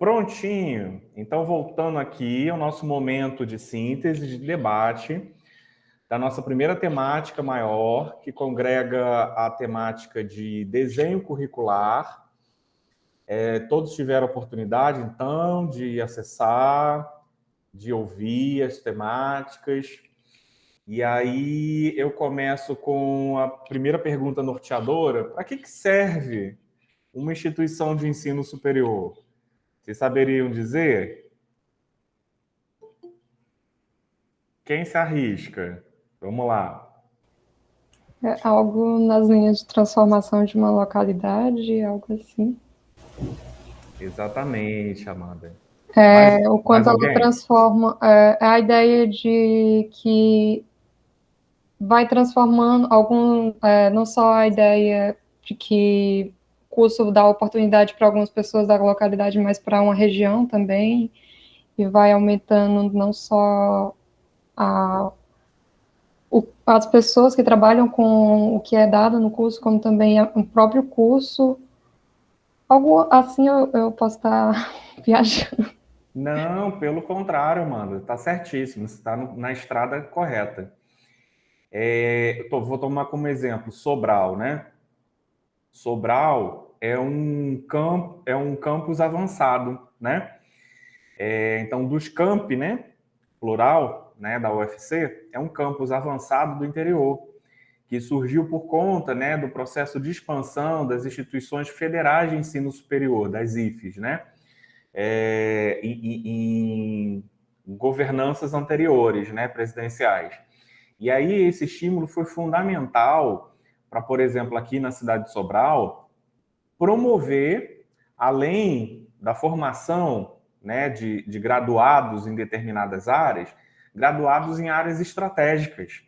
Prontinho. Então, voltando aqui ao nosso momento de síntese, de debate, da nossa primeira temática maior, que congrega a temática de desenho curricular. Todos tiveram oportunidade, então, de acessar, de ouvir as temáticas. E aí eu começo com a primeira pergunta norteadora. Para que serve uma instituição de ensino superior? Vocês saberiam dizer? Quem se arrisca? Vamos lá. É algo nas linhas de transformação de uma localidade, algo assim. Exatamente, Amanda. O quanto ela transforma, a ideia de que vai transformando não só a ideia de que o curso dá oportunidade para algumas pessoas da localidade, mas para uma região também, e vai aumentando não só as pessoas que trabalham com o que é dado no curso, como também o próprio curso. Algo assim eu posso estar viajando. Não, pelo contrário, Amanda. Está certíssimo. Você está na estrada correta. Vou tomar como exemplo Sobral, né? Sobral é um campus avançado, né? Então, dos campi, né? Plural, né? Da UFC, é um campus avançado do interior, que surgiu por conta, né, do processo de expansão das instituições federais de ensino superior, das IFES, né? Em governanças anteriores, né, presidenciais. E aí esse estímulo foi fundamental para, por exemplo, aqui na cidade de Sobral, promover, além da formação, né, de graduados em determinadas áreas, graduados em áreas estratégicas.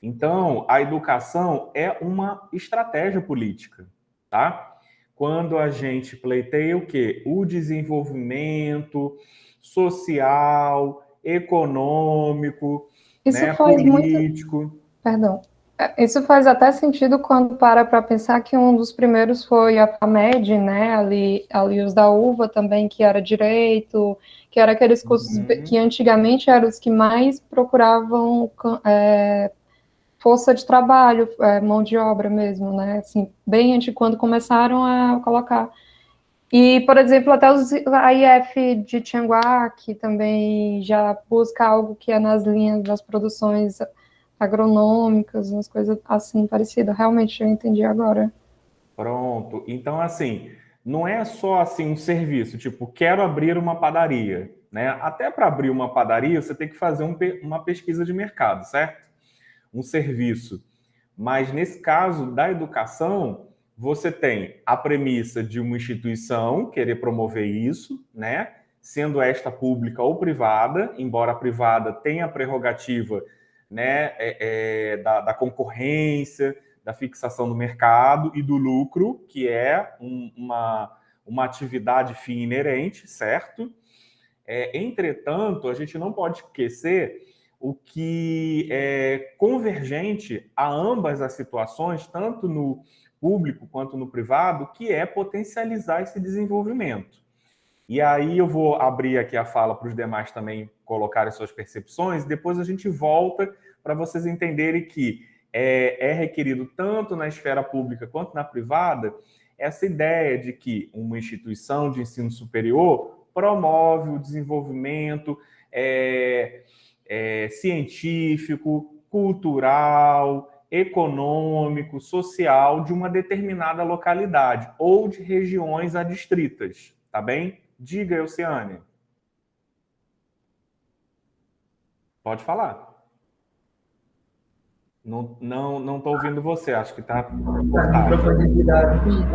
Então, a educação é uma estratégia política, tá? Quando a gente pleiteia o quê? O desenvolvimento social, econômico, Isso né, faz político. muito... Perdão. Isso faz até sentido quando para pensar que um dos primeiros foi a FAMED, né? Ali os da UVA também, que era direito, que era aqueles cursos que antigamente eram os que mais procuravam força de trabalho, mão de obra mesmo, né? Assim, bem antes, quando começaram a colocar. E, por exemplo, até a IF de Tianguá, que também já busca algo que é nas linhas das produções agronômicas, umas coisas assim parecidas. Realmente, eu entendi agora. Pronto. Então, assim, não é só assim um serviço, tipo, quero abrir uma padaria, né? Até para abrir uma padaria, você tem que fazer uma pesquisa de mercado, certo? Um serviço. Mas nesse caso da educação, você tem a premissa de uma instituição querer promover isso, né? Sendo esta pública ou privada, embora a privada tenha a prerrogativa, né, da concorrência, da fixação do mercado e do lucro, que é uma atividade fim inerente, certo? Entretanto, a gente não pode esquecer o que é convergente a ambas as situações, tanto no público quanto no privado, que é potencializar esse desenvolvimento. E aí eu vou abrir aqui a fala para os demais também colocarem suas percepções, e depois a gente volta para vocês entenderem que é requerido tanto na esfera pública quanto na privada essa ideia de que uma instituição de ensino superior promove o desenvolvimento científico, cultural, econômico, social de uma determinada localidade ou de regiões adstritas, tá bem? Diga, Elciane. Pode falar. Não estou ouvindo você, acho que está cortado.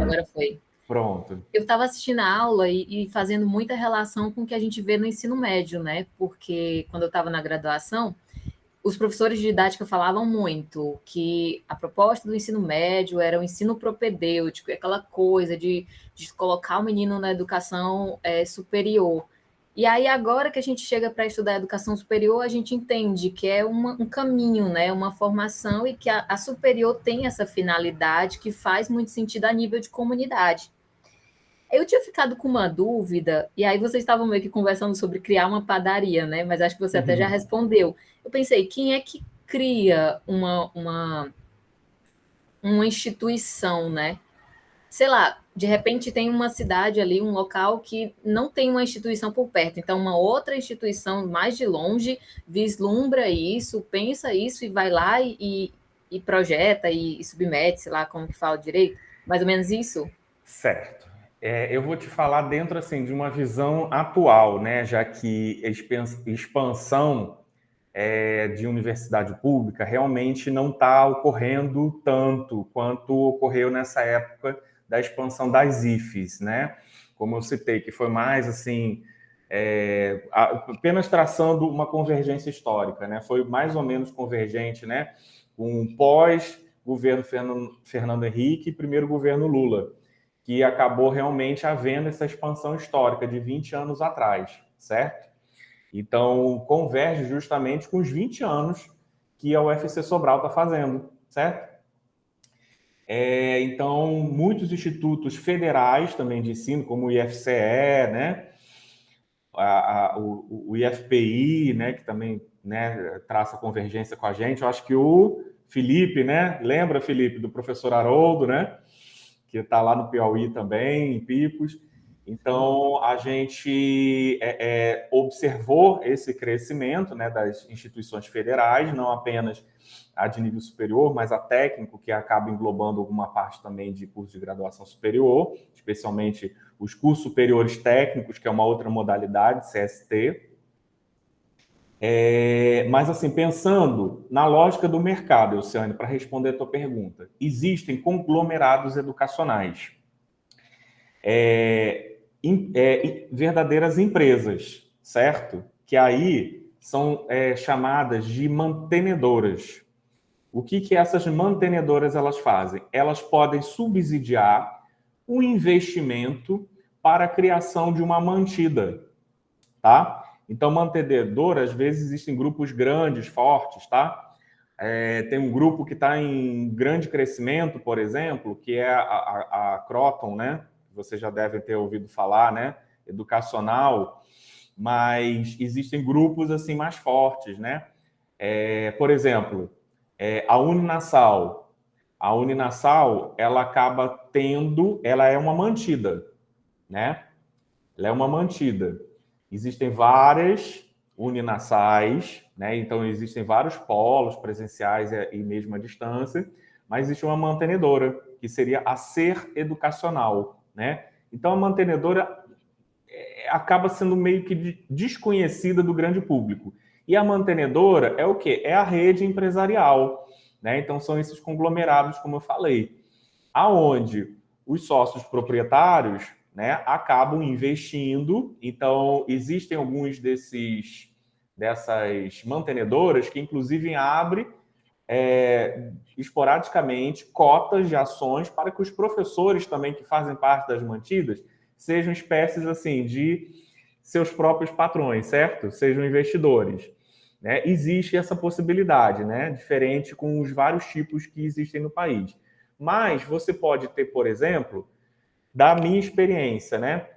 Agora foi. Pronto. Eu estava assistindo a aula e fazendo muita relação com o que a gente vê no ensino médio, né? Porque quando eu estava na graduação, os professores de didática falavam muito que a proposta do ensino médio era o ensino propedêutico, aquela coisa de colocar o menino na educação superior. E aí, agora que a gente chega para estudar a educação superior, a gente entende que é um caminho, né? Uma formação, e que a superior tem essa finalidade que faz muito sentido a nível de comunidade. Eu tinha ficado com uma dúvida, e aí vocês estavam meio que conversando sobre criar uma padaria, né? Mas acho que você até já respondeu. Eu pensei, quem é que cria uma instituição, né? Sei lá, de repente tem uma cidade ali, um local que não tem uma instituição por perto, então uma outra instituição mais de longe vislumbra isso, pensa isso e vai lá e projeta e submete, sei lá como que fala direito, mais ou menos isso? Certo. Eu vou te falar dentro assim de uma visão atual, né? Já que expansão de universidade pública realmente não está ocorrendo tanto quanto ocorreu nessa época da expansão das IFES, né? Como eu citei, que foi mais assim, apenas traçando uma convergência histórica, né? Foi mais ou menos convergente, né? Com o pós-governo Fernando Henrique e primeiro governo Lula, que acabou realmente havendo essa expansão histórica de 20 anos atrás, certo? Então, converge justamente com os 20 anos que a UFC Sobral está fazendo, certo? Então, muitos institutos federais também de ensino, como o IFCE, né? O IFPI, né? Que também, né, traça convergência com a gente. Eu acho que o Felipe, né? Lembra, Felipe, do professor Haroldo, né? Que está lá no Piauí também, em Picos. Então, a gente observou esse crescimento, né, das instituições federais, não apenas a de nível superior, mas a técnico, que acaba englobando alguma parte também de curso de graduação superior, especialmente os cursos superiores técnicos, que é uma outra modalidade, CST. Mas, assim, pensando na lógica do mercado, Elciane, para responder a tua pergunta, existem conglomerados educacionais, verdadeiras empresas, certo? Que aí são chamadas de mantenedoras. O que essas mantenedoras elas fazem? Elas podem subsidiar o investimento para a criação de uma mantida, tá? Então, mantenedora, às vezes existem grupos grandes, fortes, tá? Tem um grupo que está em grande crescimento, por exemplo, que é a Croton, né? Vocês já devem ter ouvido falar, né? Educacional, mas existem grupos assim mais fortes, né? Por exemplo, a Uninasal. A Uninasal, ela acaba tendo, ela é uma mantida, né? Ela é uma mantida. Existem várias uninasais, né? Então existem vários polos presenciais e mesmo à distância, mas existe uma mantenedora, que seria a Ser Educacional, né? Então a mantenedora acaba sendo meio que desconhecida do grande público. E a mantenedora é o quê? É a rede empresarial, né? Então são esses conglomerados, como eu falei, aonde os sócios proprietários, né, acabam investindo. Então, existem alguns dessas mantenedoras que, inclusive, abrem esporadicamente cotas de ações para que os professores também que fazem parte das mantidas sejam espécies assim de seus próprios patrões, certo? Sejam investidores. Né? Existe essa possibilidade, né? Diferente com os vários tipos que existem no país. Mas você pode ter, por exemplo, da minha experiência, né?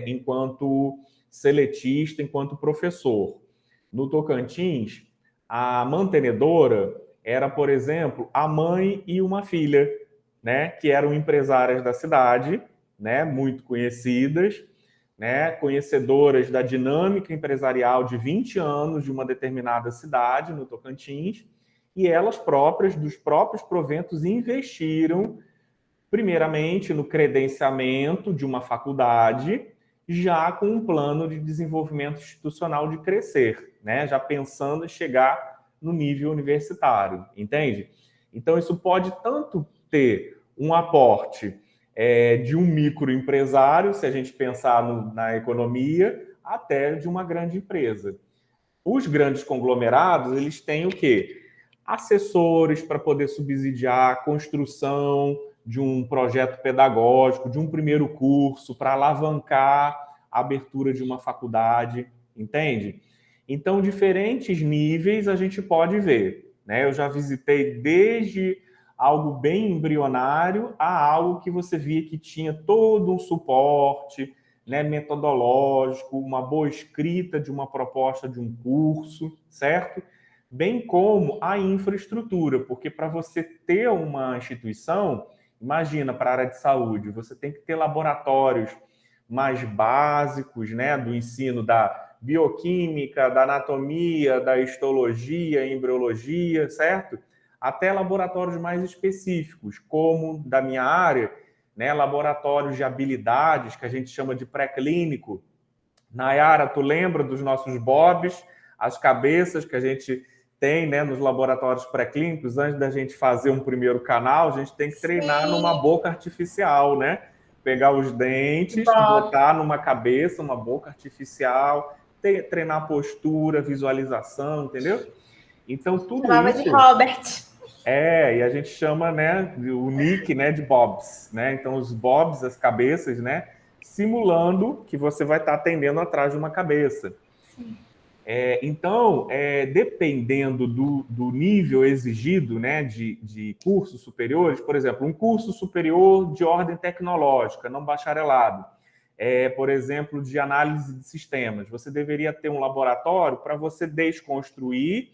Enquanto seletista, enquanto professor. No Tocantins, a mantenedora era, por exemplo, a mãe e uma filha, né? Que eram empresárias da cidade, né? Muito conhecidas, né? Conhecedoras da dinâmica empresarial de 20 anos de uma determinada cidade no Tocantins, e elas próprias, dos próprios proventos, investiram primeiramente no credenciamento de uma faculdade, já com um plano de desenvolvimento institucional de crescer, né? Já pensando em chegar no nível universitário, entende? Então, isso pode tanto ter um aporte de um microempresário, se a gente pensar na economia, até de uma grande empresa. Os grandes conglomerados, eles têm o quê? Assessores para poder subsidiar a construção de um projeto pedagógico, de um primeiro curso, para alavancar a abertura de uma faculdade, entende? Então, diferentes níveis a gente pode ver, né? Eu já visitei desde algo bem embrionário a algo que você via que tinha todo um suporte, né, metodológico, uma boa escrita de uma proposta de um curso, certo? Bem como a infraestrutura, porque para você ter uma instituição, imagina, para a área de saúde, você tem que ter laboratórios mais básicos, né, do ensino da bioquímica, da anatomia, da histologia, embriologia, certo? Até laboratórios mais específicos, como da minha área, né, laboratórios de habilidades, que a gente chama de pré-clínico. Nayara, tu lembra dos nossos bobs, as cabeças que a gente tem, né, nos laboratórios pré-clínicos? Antes da gente fazer um primeiro canal, a gente tem que treinar numa boca artificial, né? Pegar os dentes, botar numa cabeça, uma boca artificial, treinar postura, visualização, entendeu? Então, tudo isso... de Robert. E a gente chama, né, o nick, né, de bobs, né? Então, os bobs, as cabeças, né, simulando que você vai estar atendendo atrás de uma cabeça. Sim. Então, dependendo do nível exigido, né, de cursos superiores, por exemplo, um curso superior de ordem tecnológica, não bacharelado, por exemplo, de análise de sistemas, você deveria ter um laboratório para você desconstruir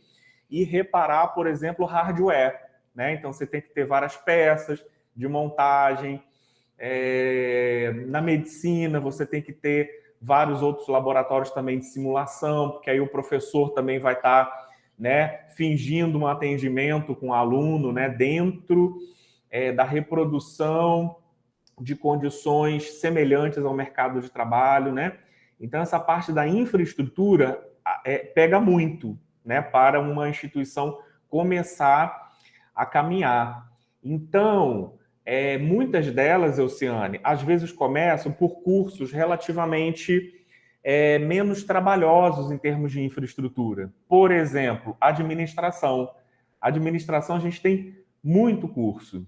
e reparar, por exemplo, hardware, né? Então, você tem que ter várias peças de montagem. Na medicina, você tem que ter vários outros laboratórios também de simulação, porque aí o professor também vai estar, né, fingindo um atendimento com o aluno, né, dentro da reprodução de condições semelhantes ao mercado de trabalho, né? Então, essa parte da infraestrutura pega muito, né, para uma instituição começar a caminhar. Então, muitas delas, Elciane, às vezes começam por cursos relativamente menos trabalhosos em termos de infraestrutura. Por exemplo, administração. Administração, a gente tem muito curso,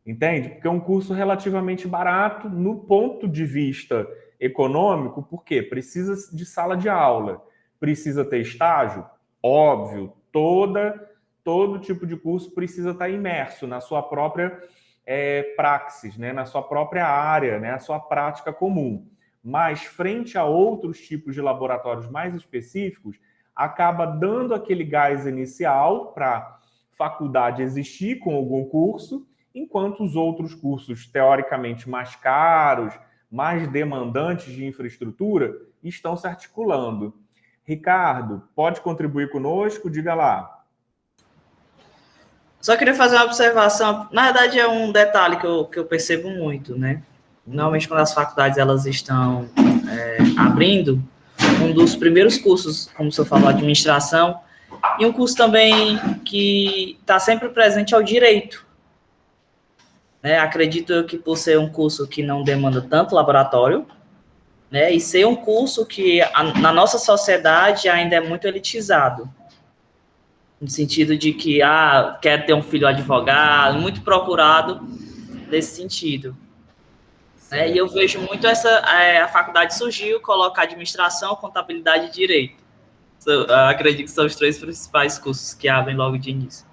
entende? Porque é um curso relativamente barato no ponto de vista econômico, porque precisa de sala de aula, precisa ter estágio, óbvio, todo tipo de curso precisa estar imerso na sua própria praxis, né? Na sua própria área, né? A sua prática comum. Mas, frente a outros tipos de laboratórios mais específicos, acaba dando aquele gás inicial para a faculdade existir com algum curso, enquanto os outros cursos, teoricamente mais caros, mais demandantes de infraestrutura, estão se articulando. Ricardo, pode contribuir conosco? Diga lá. Só queria fazer uma observação. Na verdade, é um detalhe que eu percebo muito, né? Normalmente, quando as faculdades elas estão abrindo, um dos primeiros cursos, como o senhor falou, administração, e um curso também que está sempre presente é o direito. Né? Acredito eu que por ser um curso que não demanda tanto laboratório, né, e ser um curso que na nossa sociedade ainda é muito elitizado, no sentido de que, quero ter um filho advogado, muito procurado nesse sentido. E eu vejo muito a faculdade surgiu, coloca administração, contabilidade e direito. Eu acredito que são os 3 principais cursos que abrem logo de início.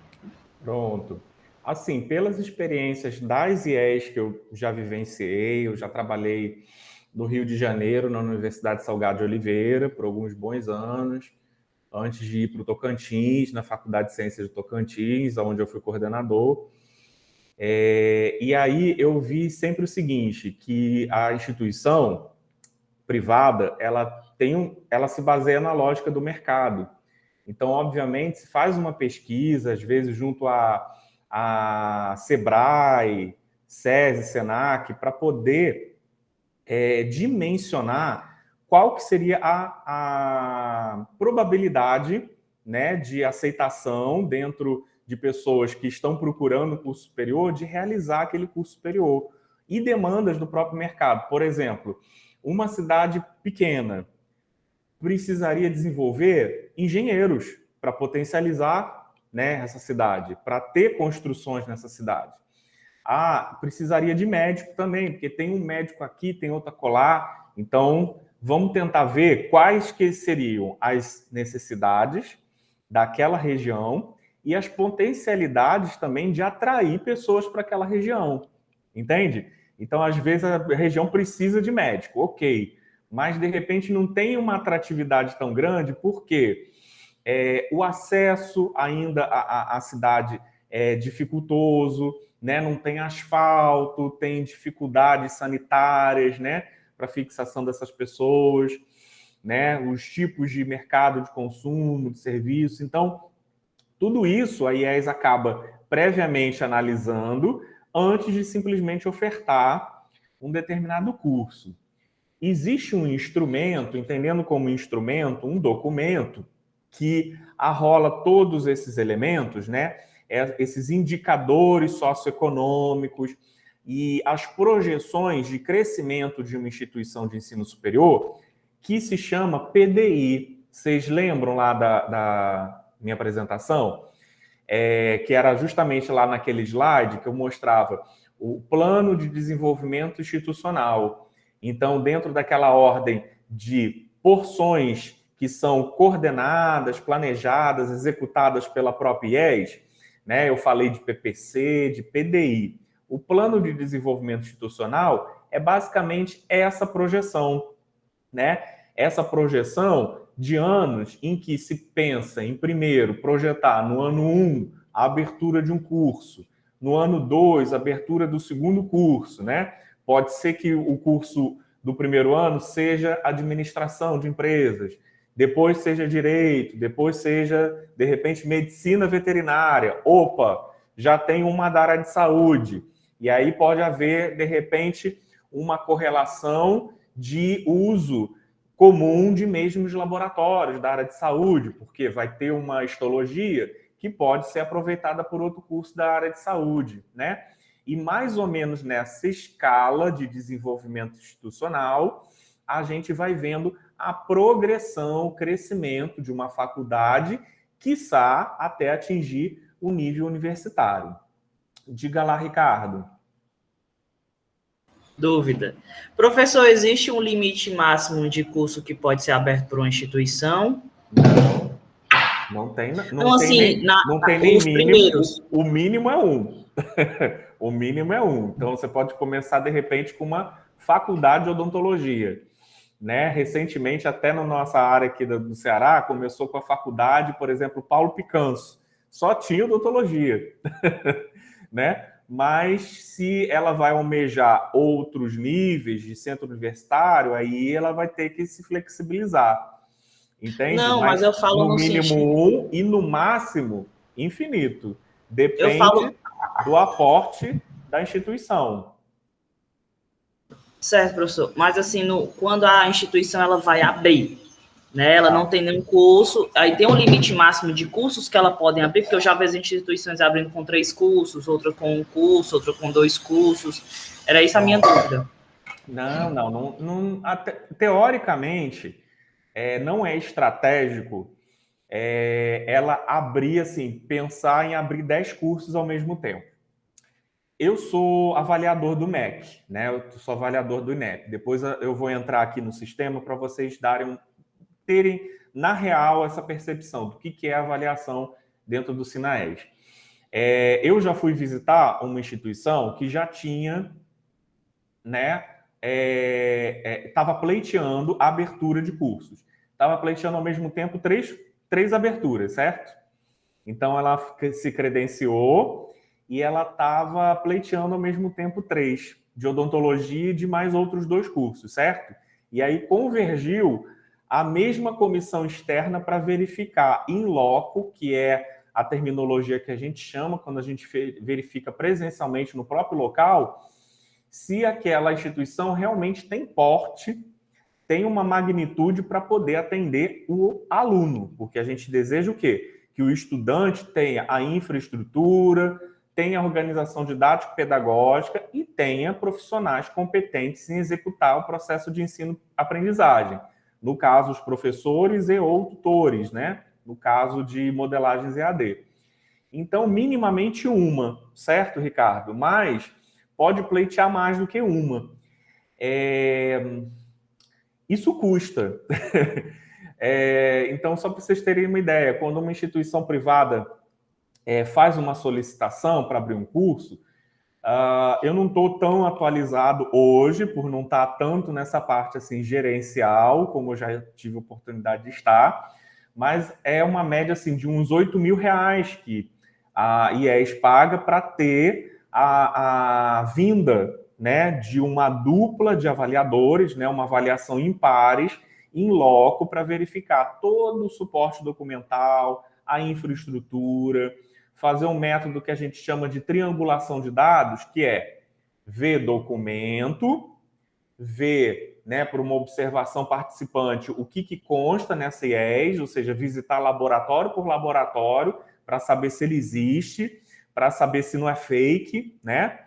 Pronto. Assim, pelas experiências das IES que eu já vivenciei, eu já trabalhei no Rio de Janeiro, na Universidade Salgado de Oliveira, por alguns bons anos, antes de ir para o Tocantins, na Faculdade de Ciências de Tocantins, onde eu fui coordenador. E aí eu vi sempre o seguinte, que a instituição privada, ela se baseia na lógica do mercado. Então, obviamente, se faz uma pesquisa, às vezes junto a Sebrae, SESI, Senac, para poder dimensionar qual que seria a probabilidade, né, de aceitação dentro de pessoas que estão procurando curso superior de realizar aquele curso superior e demandas do próprio mercado. Por exemplo, uma cidade pequena precisaria desenvolver engenheiros para potencializar, né, essa cidade, para ter construções nessa cidade. Precisaria de médico também, porque tem um médico aqui, tem outro acolá. Então, vamos tentar ver quais que seriam as necessidades daquela região e as potencialidades também de atrair pessoas para aquela região, entende? Então, às vezes, a região precisa de médico, ok, mas, de repente, não tem uma atratividade tão grande, porque o acesso ainda à cidade é dificultoso, né? Não tem asfalto, tem dificuldades sanitárias, né? Para fixação dessas pessoas, né? Os tipos de mercado de consumo, de serviço. Então, tudo isso a IES acaba previamente analisando antes de simplesmente ofertar um determinado curso. Existe um instrumento, entendendo como instrumento, um documento que arrola todos esses elementos, né? Esses indicadores socioeconômicos e as projeções de crescimento de uma instituição de ensino superior, que se chama PDI. Vocês lembram lá da minha apresentação? Que era justamente lá naquele slide que eu mostrava o plano de desenvolvimento institucional. Então, dentro daquela ordem de porções que são coordenadas, planejadas, executadas pela própria IES, né? Eu falei de PPC, de PDI. O plano de desenvolvimento institucional é basicamente essa projeção, né? Essa projeção de anos em que se pensa em, primeiro, projetar no ano 1 a abertura de um curso, no ano 2 a abertura do segundo curso, né? Pode ser que o curso do primeiro ano seja administração de empresas, depois seja direito, depois seja, de repente, medicina veterinária. Opa, já tem uma da área de saúde. E aí pode haver, de repente, uma correlação de uso comum de mesmos laboratórios da área de saúde, porque vai ter uma histologia que pode ser aproveitada por outro curso da área de saúde, né? E mais ou menos nessa escala de desenvolvimento institucional, a gente vai vendo a progressão, o crescimento de uma faculdade, quiçá até atingir o nível universitário. Diga lá, Ricardo. Dúvida. Professor, existe um limite máximo de curso que pode ser aberto por uma instituição? Não tem, não tem nem mínimo. Primeiros. O mínimo é 1. O mínimo é 1. Então, você pode começar, de repente, com uma faculdade de odontologia. Né? Recentemente, até na nossa área aqui do Ceará, começou com a faculdade, por exemplo, Paulo Picanso. Só tinha odontologia. Né? Mas se ela vai almejar outros níveis de centro universitário, aí ela vai ter que se flexibilizar. Entende? Não, mas eu falo no mínimo sentido... 1 e no máximo infinito. Depende do aporte da instituição. Certo, professor. Mas assim, quando a instituição ela vai abrir, né? Ela não tem nenhum curso, aí tem um limite máximo de cursos que ela podem abrir, porque eu já vejo instituições abrindo com 3 cursos, outra com 1 curso, outra com 2 cursos. Era isso a minha dúvida. Não, teoricamente, não é estratégico ela abrir, assim, pensar em abrir 10 cursos ao mesmo tempo. Eu sou avaliador do MEC, né? Eu sou avaliador do INEP. Depois eu vou entrar aqui no sistema para vocês terem, na real, essa percepção do que é a avaliação dentro do SINAES. Eu já fui visitar uma instituição que já tinha, né? Estava pleiteando a abertura de cursos. Estava pleiteando ao mesmo tempo três aberturas, certo? Então, ela se credenciou e ela estava pleiteando ao mesmo tempo 3, de odontologia e de mais outros 2 cursos, certo? E aí convergiu a mesma comissão externa para verificar in loco, que é a terminologia que a gente chama quando a gente verifica presencialmente no próprio local, se aquela instituição realmente tem porte, tem uma magnitude para poder atender o aluno, porque a gente deseja o quê? Que o estudante tenha a infraestrutura, tenha a organização didático-pedagógica e tenha profissionais competentes em executar o processo de ensino-aprendizagem. No caso, os professores e ou tutores, né? No caso de modelagens EAD. Então, minimamente uma, certo, Ricardo? Mas pode pleitear mais do que uma. Isso custa. Então, só para vocês terem uma ideia, quando uma instituição privada faz uma solicitação para abrir um curso, eu não estou tão atualizado hoje, por não estar tanto nessa parte assim, gerencial, como eu já tive oportunidade de estar, mas é uma média assim, de uns R$8.000 que a IES paga para ter a vinda, né, de uma dupla de avaliadores, né, uma avaliação em pares, em loco, para verificar todo o suporte documental, a infraestrutura, fazer um método que a gente chama de triangulação de dados, que é ver documento, ver, né, por uma observação participante o que consta nessa IES, ou seja, visitar laboratório por laboratório para saber se ele existe, para saber se não é fake, né?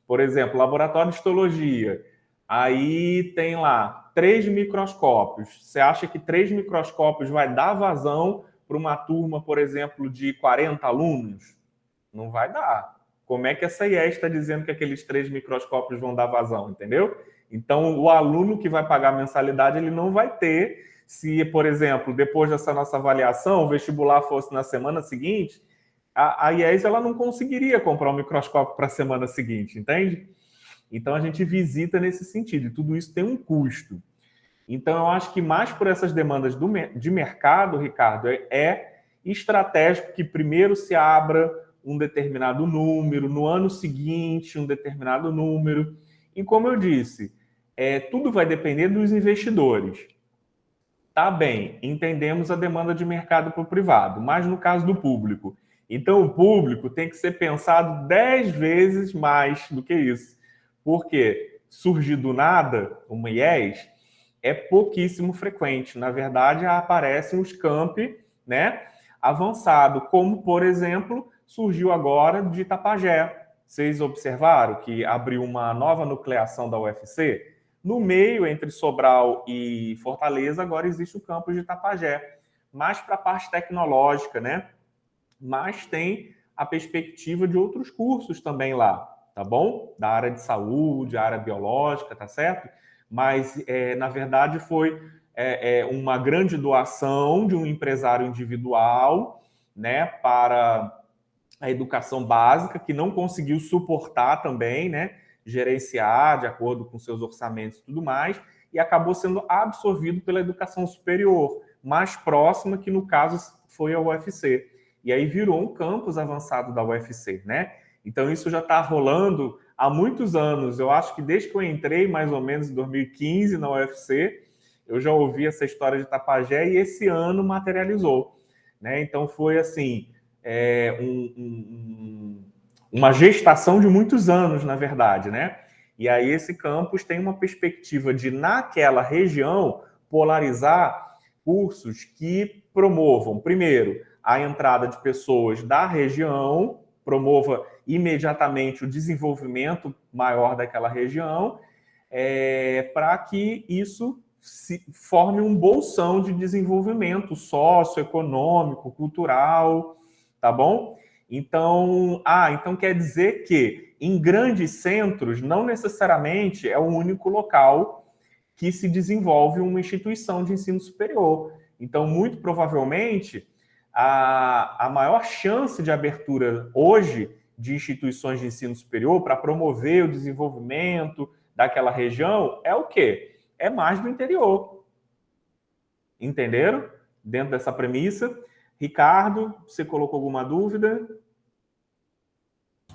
Por exemplo, laboratório de histologia, aí tem lá 3 microscópios. Você acha que 3 microscópios vai dar vazão para uma turma, por exemplo, de 40 alunos? Não vai dar. Como é que essa IES está dizendo que aqueles 3 microscópios vão dar vazão, entendeu? Então, o aluno que vai pagar a mensalidade, ele não vai ter. Se, por exemplo, depois dessa nossa avaliação, o vestibular fosse na semana seguinte, a IES ela não conseguiria comprar um microscópio para a semana seguinte, entende? Então, a gente visita nesse sentido. E tudo isso tem um custo. Então, eu acho que mais por essas demandas de mercado, Ricardo, é estratégico que primeiro se abra um determinado número, no ano seguinte um determinado número. E como eu disse, tudo vai depender dos investidores. Tá bem, entendemos a demanda de mercado para o privado, mas no caso do público. Então, o público tem que ser pensado 10 vezes mais do que isso. Porque surgir do nada uma IES é pouquíssimo frequente. Na verdade, aparecem os campi, né, avançado, como, por exemplo, surgiu agora de Itapajé. Vocês observaram que abriu uma nova nucleação da UFC? No meio, entre Sobral e Fortaleza, agora existe o campus de Itapajé. Mais para a parte tecnológica, né? Mas tem a perspectiva de outros cursos também lá, tá bom? Da área de saúde, área biológica, tá certo? Mas, na verdade, foi uma grande doação de um empresário individual, né, para a educação básica, que não conseguiu suportar também, né, gerenciar de acordo com seus orçamentos e tudo mais, e acabou sendo absorvido pela educação superior, mais próxima, que no caso foi a UFC. E aí virou um campus avançado da UFC, né? Então isso já está rolando há muitos anos. Eu acho que desde que eu entrei, mais ou menos em 2015, na UFC, eu já ouvi essa história de Itapajé e esse ano materializou, né? Então foi assim, uma gestação de muitos anos, na verdade, né? E aí esse campus tem uma perspectiva de, naquela região, polarizar cursos que promovam, primeiro, a entrada de pessoas da região, promova imediatamente o desenvolvimento maior daquela região, para que isso se forme um bolsão de desenvolvimento socioeconômico, cultural, tá bom? Então, então quer dizer que em grandes centros não necessariamente é o único local que se desenvolve uma instituição de ensino superior. Então, muito provavelmente, a maior chance de abertura hoje de instituições de ensino superior para promover o desenvolvimento daquela região é o quê? É mais do interior. Entenderam? Dentro dessa premissa. Ricardo, você colocou alguma dúvida?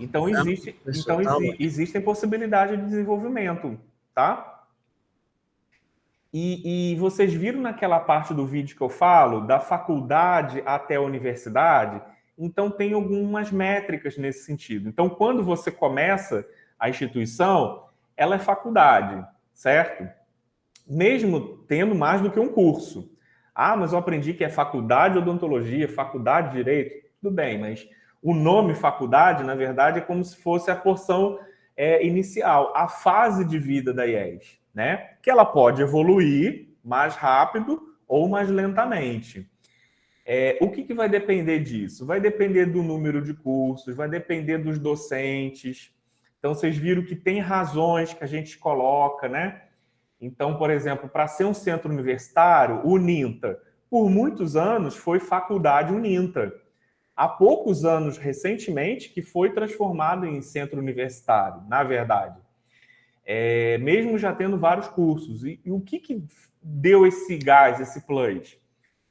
Então, existem possibilidades de desenvolvimento, tá? E vocês viram naquela parte do vídeo que eu falo, da faculdade até a universidade? Então, tem algumas métricas nesse sentido. Então, quando você começa a instituição, ela é faculdade, certo? Mesmo tendo mais do que um curso. Ah, mas eu aprendi que é faculdade de odontologia, faculdade de direito. Tudo bem, mas o nome faculdade, na verdade, é como se fosse a porção inicial, a fase de vida da IES, né? Que ela pode evoluir mais rápido ou mais lentamente. O que vai depender disso? Vai depender do número de cursos, vai depender dos docentes. Então, vocês viram que tem razões que a gente coloca, né? Então, por exemplo, para ser um centro universitário, o UNINTA, por muitos anos, foi faculdade UNINTA. há poucos anos, recentemente, que foi transformado em centro universitário, na verdade. Mesmo já tendo vários cursos. E o que deu esse gás, esse plus?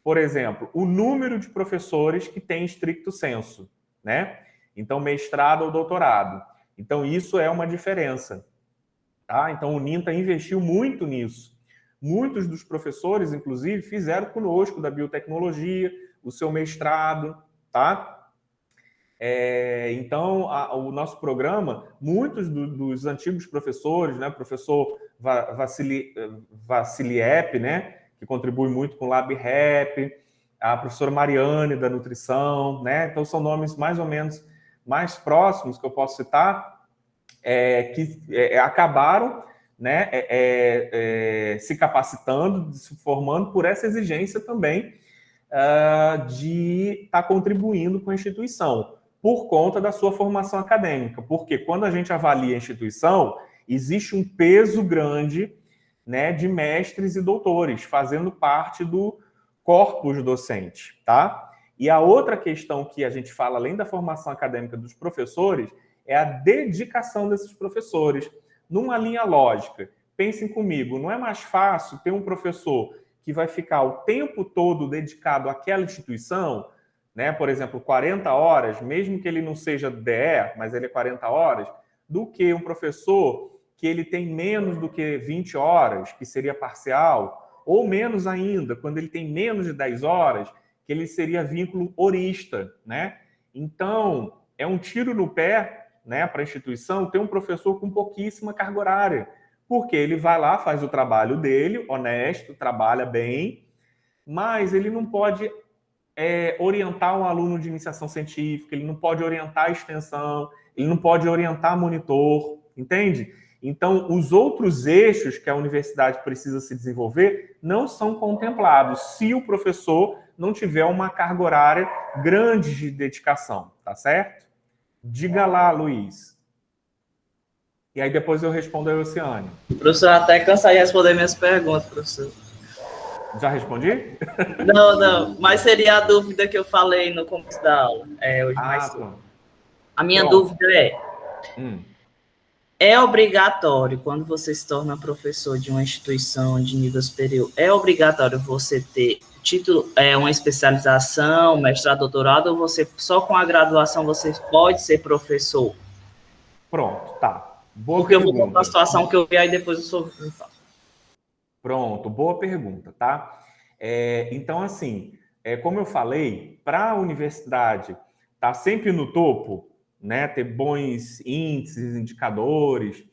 Por exemplo, o número de professores que tem stricto sensu, né? Então, mestrado ou doutorado. Então, isso é uma diferença. Tá? Então, o NINTA investiu muito nisso. Muitos dos professores, inclusive, fizeram conosco da biotecnologia, o seu mestrado, tá? Então, o nosso programa, muitos dos antigos professores, né, professor Vassiliep, né, que contribui muito com o LabRap, a professora Mariane, da nutrição, né, então são nomes mais ou menos mais próximos que eu posso citar, que acabaram, né, se capacitando, se formando por essa exigência também de estar contribuindo com a instituição, por conta da sua formação acadêmica. Porque quando a gente avalia a instituição, existe um peso grande, né, de mestres e doutores fazendo parte do corpus docente, tá? E a outra questão que a gente fala, além da formação acadêmica dos professores, é a dedicação desses professores. Numa linha lógica, pensem comigo, não é mais fácil ter um professor que vai ficar o tempo todo dedicado àquela instituição, né? Por exemplo, 40 horas, mesmo que ele não seja DE, mas ele é 40 horas, do que um professor que ele tem menos do que 20 horas, que seria parcial, ou menos ainda, quando ele tem menos de 10 horas, que ele seria vínculo horista, né? Então, é um tiro no pé, né, para a instituição ter um professor com pouquíssima carga horária, porque ele vai lá, faz o trabalho dele, honesto, trabalha bem, mas ele não pode orientar um aluno de iniciação científica, ele não pode orientar a extensão, ele não pode orientar monitor, entende? Então, os outros eixos que a universidade precisa se desenvolver não são contemplados se o professor não tiver uma carga horária grande de dedicação, tá certo? Diga lá, Luiz. E aí depois eu respondo a Oceane. Professor, até cansei de responder minhas perguntas, professor. Já respondi? Não, mas seria a dúvida que eu falei no começo da aula. Hoje mais cedo. A minha dúvida é obrigatório, quando você se torna professor de uma instituição de nível superior, é obrigatório você ter título, uma especialização, mestrado, doutorado, ou você só com a graduação você pode ser professor? Pronto, tá. Boa Porque pergunta. eu vou contar a situação que eu vi, aí depois eu sou... Pronto, boa pergunta, tá? Então, assim, como eu falei, para a universidade estar sempre no topo, né, ter bons índices, indicadores,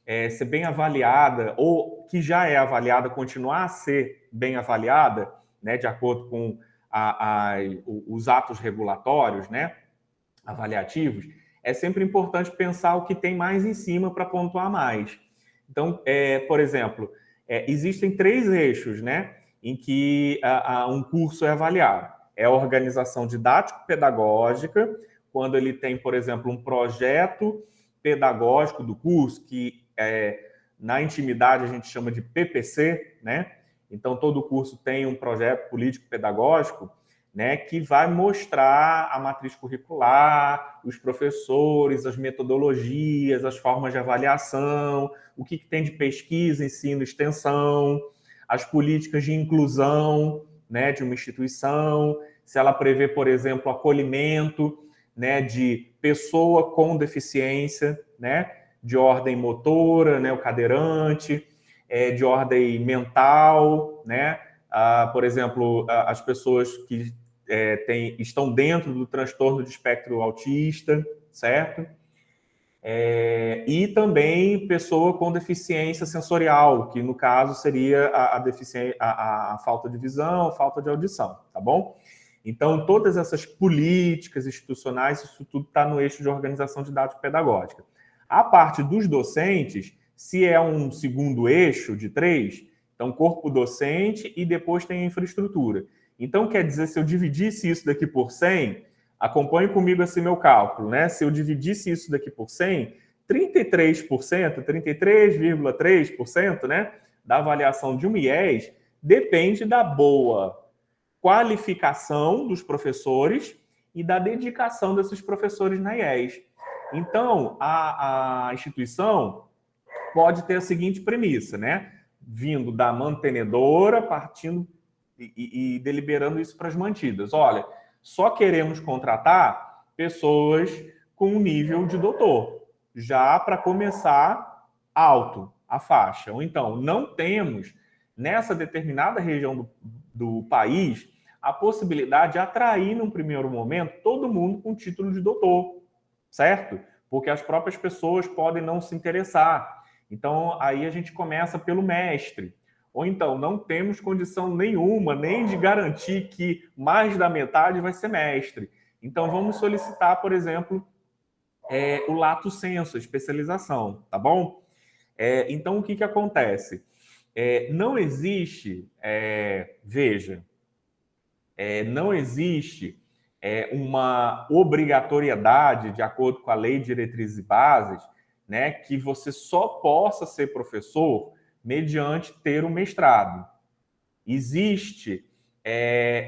ser bem avaliada, ou que já é avaliada, continuar a ser bem avaliada, né, de acordo com os atos regulatórios, né, avaliativos, é sempre importante pensar o que tem mais em cima para pontuar mais. Então, por exemplo, existem 3 eixos, né, em que um curso é avaliado. É a organização didático-pedagógica, quando ele tem, por exemplo, um projeto pedagógico do curso, que na intimidade a gente chama de PPC, né? Então, todo curso tem um projeto político-pedagógico, né, que vai mostrar a matriz curricular, os professores, as metodologias, as formas de avaliação, o que tem de pesquisa, ensino, extensão, as políticas de inclusão, né, de uma instituição, se ela prevê, por exemplo, acolhimento, né, de pessoa com deficiência, né, de ordem motora, né, o cadeirante, de ordem mental, né, por exemplo, as pessoas que estão dentro do transtorno de espectro autista, certo? E também pessoa com deficiência sensorial, que no caso seria a falta de visão, a falta de audição, tá bom? Então, todas essas políticas institucionais, isso tudo está no eixo de organização didático-pedagógica. A parte dos docentes, se é um segundo eixo de 3, então corpo docente e depois tem a infraestrutura. Então, quer dizer, se eu dividisse isso daqui por 100, acompanhe comigo esse meu cálculo, né? Se eu dividisse isso daqui por 100, 33%, 33,3%, né, da avaliação de um IES depende da boa qualificação dos professores e da dedicação desses professores na IES. Então, a instituição pode ter a seguinte premissa, né? Vindo da mantenedora, partindo e deliberando isso para as mantidas. Olha, só queremos contratar pessoas com um nível de doutor, já para começar alto a faixa. Ou então, não temos, nessa determinada região do país, a possibilidade de atrair, num primeiro momento, todo mundo com título de doutor, certo? Porque as próprias pessoas podem não se interessar. Então, aí a gente começa pelo mestre. Ou então, não temos condição nenhuma, nem de garantir que mais da metade vai ser mestre. Então, vamos solicitar, por exemplo, o lato sensu, a especialização, tá bom? Então, o que acontece? Não existe, veja, não existe uma obrigatoriedade, de acordo com a Lei de Diretrizes e Bases, né, que você só possa ser professor mediante ter um mestrado. Existe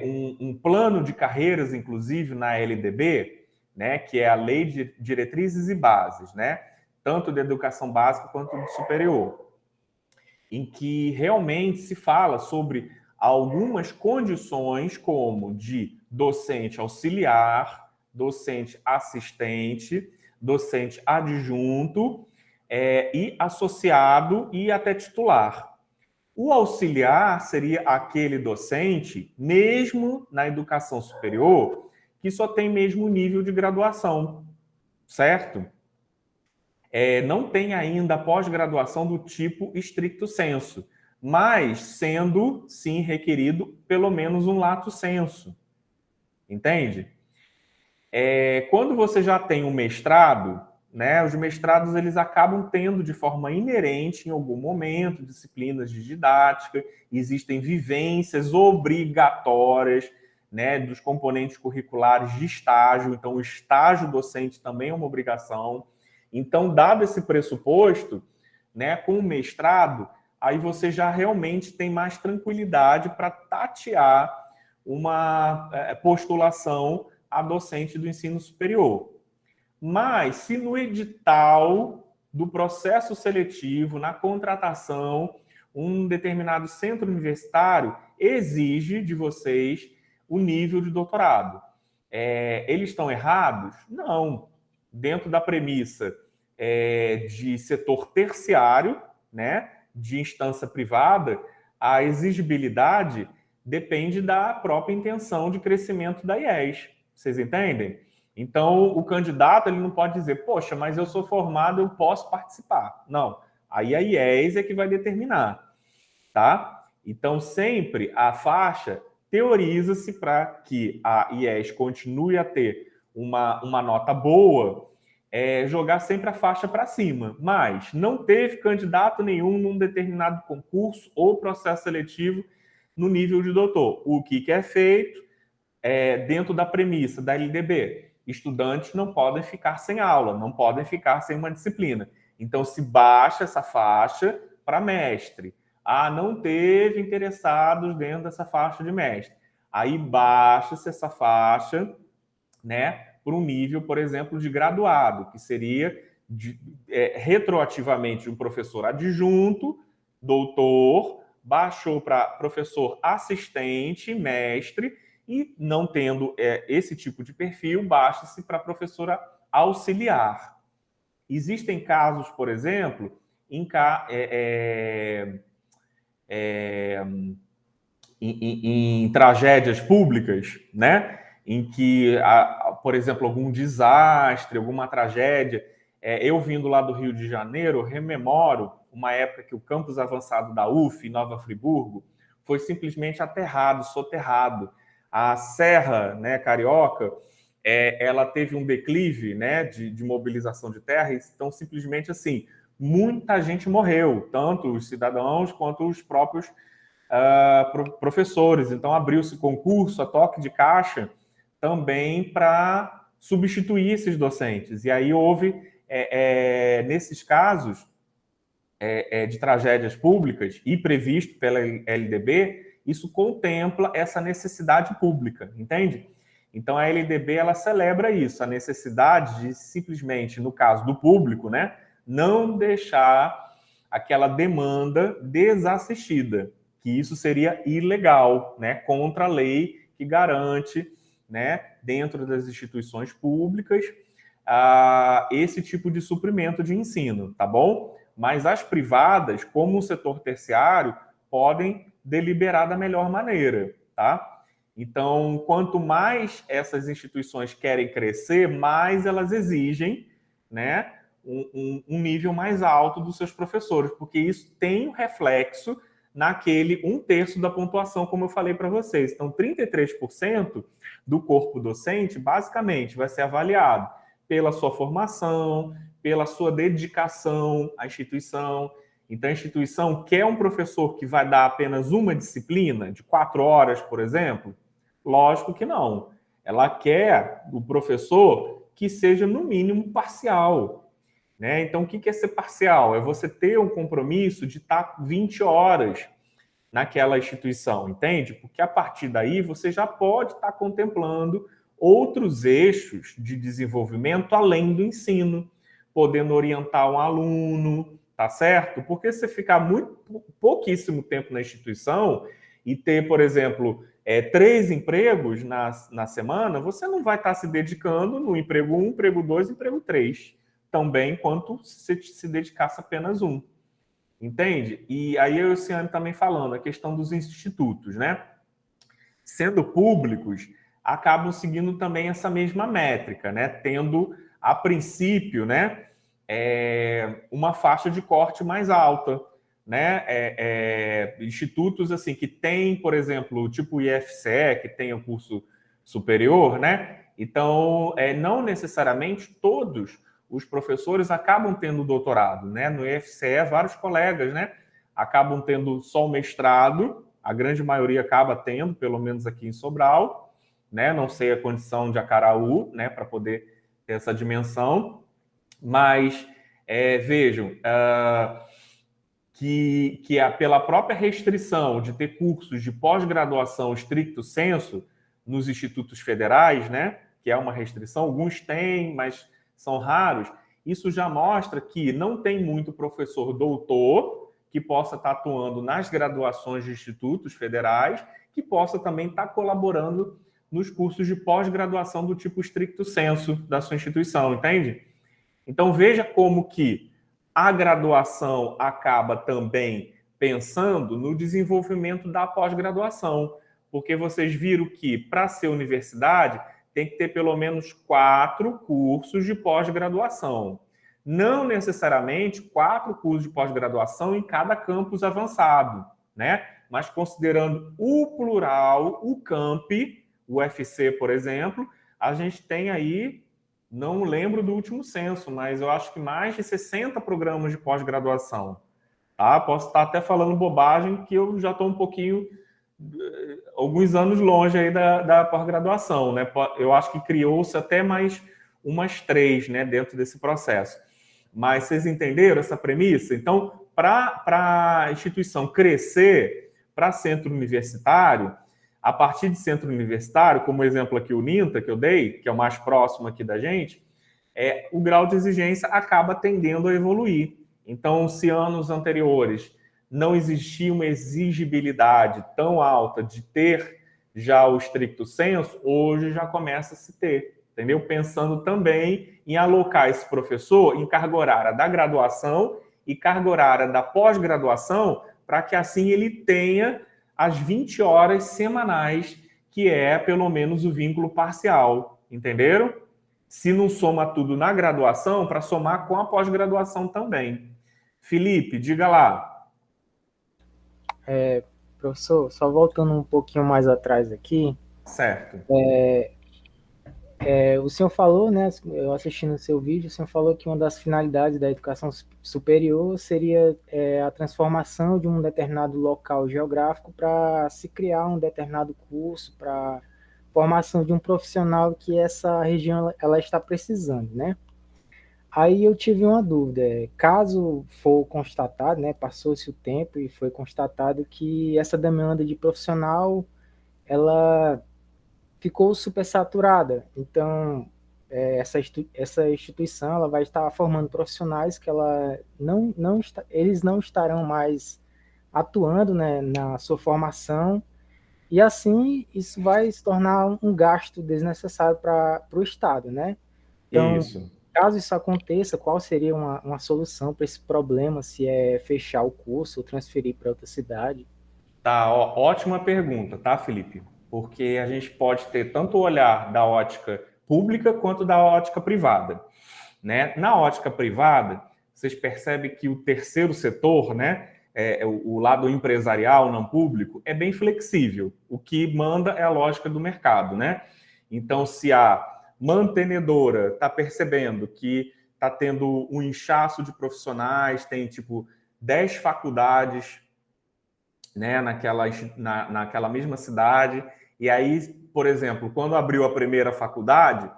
um plano de carreiras, inclusive, na LDB, né, que é a Lei de Diretrizes e Bases, né, tanto de educação básica quanto de superior, em que realmente se fala sobre algumas condições, como de docente auxiliar, docente assistente, docente adjunto, e associado e até titular. O auxiliar seria aquele docente, mesmo na educação superior, que só tem mesmo nível de graduação, certo? Não tem ainda a pós-graduação do tipo stricto sensu, mas sendo, sim, requerido pelo menos um lato sensu. Entende? Quando você já tem um mestrado, né, os mestrados eles acabam tendo de forma inerente, em algum momento, disciplinas de didática, existem vivências obrigatórias, né, dos componentes curriculares de estágio, então o estágio docente também é uma obrigação. Então, dado esse pressuposto, né, com o mestrado, aí você já realmente tem mais tranquilidade para tatear uma postulação a docente do ensino superior. Mas, se no edital do processo seletivo, na contratação, um determinado centro universitário exige de vocês o nível de doutorado, eles estão errados? Não. Dentro da premissa de setor terciário, né, de instância privada, a exigibilidade depende da própria intenção de crescimento da IES. Vocês entendem? Então, o candidato ele não pode dizer, poxa, mas eu sou formado, eu posso participar. Não. Aí a IES é que vai determinar, tá? Então, sempre a faixa teoriza-se para que a IES continue a ter uma nota boa, jogar sempre a faixa para cima. Mas não teve candidato nenhum num determinado concurso ou processo seletivo no nível de doutor. O que é feito dentro da premissa da LDB? Estudantes não podem ficar sem aula, não podem ficar sem uma disciplina. Então, se baixa essa faixa para mestre. Não teve interessados dentro dessa faixa de mestre. Aí baixa-se essa faixa, né, para um nível, por exemplo, de graduado, que seria retroativamente um professor adjunto, doutor, baixou para professor assistente, mestre, e não tendo esse tipo de perfil, baixa-se para professora auxiliar. Existem casos, por exemplo, em tragédias públicas, né? Em que, por exemplo, algum desastre, alguma tragédia. Eu vindo lá do Rio de Janeiro, rememoro uma época que o campus avançado da UF, em Nova Friburgo, foi simplesmente aterrado, soterrado. A Serra, né, Carioca, ela teve um declive, né, de mobilização de terra, então simplesmente assim, muita gente morreu, tanto os cidadãos quanto os próprios professores. Então abriu-se concurso a toque de caixa também para substituir esses docentes. E aí houve, nesses casos de tragédias públicas e previsto pela LDB, isso contempla essa necessidade pública, entende? Então, a LDB, ela celebra isso, a necessidade de simplesmente, no caso do público, né, não deixar aquela demanda desassistida, que isso seria ilegal, né, contra a lei que garante, né, dentro das instituições públicas, esse tipo de suprimento de ensino, tá bom? Mas as privadas, como o setor terciário, podem deliberar da melhor maneira, tá? Então, quanto mais essas instituições querem crescer, mais elas exigem, né, um nível mais alto dos seus professores, porque isso tem um reflexo naquele 1/3 da pontuação, como eu falei para vocês. Então, 33% do corpo docente, basicamente, vai ser avaliado pela sua formação, pela sua dedicação à instituição. Então, a instituição quer um professor que vai dar apenas uma disciplina, de 4 horas, por exemplo? Lógico que não. Ela quer o professor que seja, no mínimo, parcial, né? Então, o que é ser parcial? É você ter um compromisso de estar 20 horas naquela instituição, entende? Porque a partir daí você já pode estar contemplando outros eixos de desenvolvimento além do ensino, podendo orientar um aluno, tá certo? Porque se você ficar pouquíssimo tempo na instituição e ter, por exemplo, 3 empregos na semana, você não vai estar se dedicando no emprego 1, emprego 2, emprego 3, tão bem quanto se dedicasse apenas um. Entende? E aí eu e o Ciane também falando, a questão dos institutos, né? Sendo públicos, acabam seguindo também essa mesma métrica, né? Tendo, a princípio, né, uma faixa de corte mais alta, né? Institutos assim que tem, por exemplo, tipo o IFCE, que tem o curso superior, né? Então, não necessariamente todos os professores acabam tendo doutorado, né? No IFCE, vários colegas, né, acabam tendo só o mestrado, a grande maioria acaba tendo, pelo menos aqui em Sobral, né? Não sei a condição de Acaraú, né, para poder ter essa dimensão, mas vejam que pela própria restrição de ter cursos de pós-graduação stricto sensu nos institutos federais, né, que é uma restrição, alguns têm, mas são raros, isso já mostra que não tem muito professor doutor que possa estar atuando nas graduações de institutos federais, que possa também estar colaborando nos cursos de pós-graduação do tipo stricto sensu da sua instituição, entende? Então, veja como que a graduação acaba também pensando no desenvolvimento da pós-graduação, porque vocês viram que, para ser universidade, tem que ter pelo menos 4 cursos de pós-graduação. Não necessariamente 4 cursos de pós-graduação em cada campus avançado, né? Mas considerando o plural, o campi, o UFC, por exemplo, a gente tem aí, não lembro do último censo, mas eu acho que mais de 60 programas de pós-graduação. Tá? Posso estar até falando bobagem, que eu já estou um pouquinho, alguns anos longe aí da pós-graduação, né? Eu acho que criou-se até mais umas 3, né, dentro desse processo. Mas vocês entenderam essa premissa? Então, para a instituição crescer para centro universitário, a partir de centro universitário, como exemplo aqui o NINTA, que eu dei, que é o mais próximo aqui da gente, o grau de exigência acaba tendendo a evoluir. Então, se anos anteriores não existia uma exigibilidade tão alta de ter já o stricto sensu, hoje já começa a se ter, entendeu? Pensando também em alocar esse professor em carga horária da graduação e carga horária da pós-graduação, para que assim ele tenha as 20 horas semanais, que é pelo menos o vínculo parcial, entenderam? Se não soma tudo na graduação, para somar com a pós-graduação também. Felipe, diga lá. Professor, só voltando um pouquinho mais atrás aqui. Certo. O senhor falou, né, eu assistindo o seu vídeo, o senhor falou que uma das finalidades da educação superior seria a transformação de um determinado local geográfico para se criar um determinado curso, para formação de um profissional que essa região ela está precisando, né? Aí eu tive uma dúvida, caso for constatado, né, passou-se o tempo e foi constatado que essa demanda de profissional, ela ficou supersaturada. Então, essa instituição ela vai estar formando profissionais que eles não estarão mais atuando, né, na sua formação, e assim isso vai se tornar um gasto desnecessário para o Estado, né? Então, Isso. caso isso aconteça, qual seria uma solução para esse problema, se é fechar o curso ou transferir para outra cidade? Tá, ótima pergunta, tá, Felipe? Porque a gente pode ter tanto o olhar da ótica pública quanto da ótica privada, né? Na ótica privada, vocês percebem que o terceiro setor, né, o lado empresarial, não público, é bem flexível. O que manda é a lógica do mercado, né? Então, se a mantenedora está percebendo que está tendo um inchaço de profissionais, tem tipo 10 faculdades, né, naquela mesma cidade. E aí, por exemplo, quando abriu a primeira faculdade,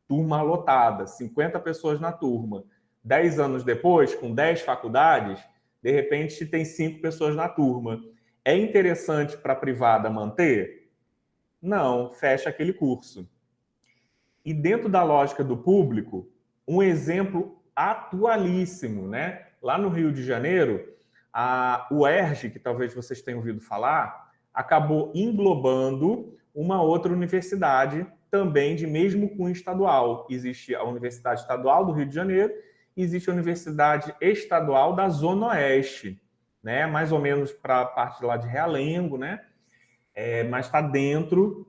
turma lotada, 50 pessoas na turma. 10 anos depois, com 10 faculdades, de repente tem 5 pessoas na turma. É interessante para a privada manter? Não, fecha aquele curso. E dentro da lógica do público, um exemplo atualíssimo, né? Lá no Rio de Janeiro, a UERJ, que talvez vocês tenham ouvido falar, acabou englobando uma outra universidade também de mesmo cunho estadual. Existe a Universidade Estadual do Rio de Janeiro, existe a Universidade Estadual da Zona Oeste, né? Mais ou menos para a parte lá de Realengo, né? Mas está dentro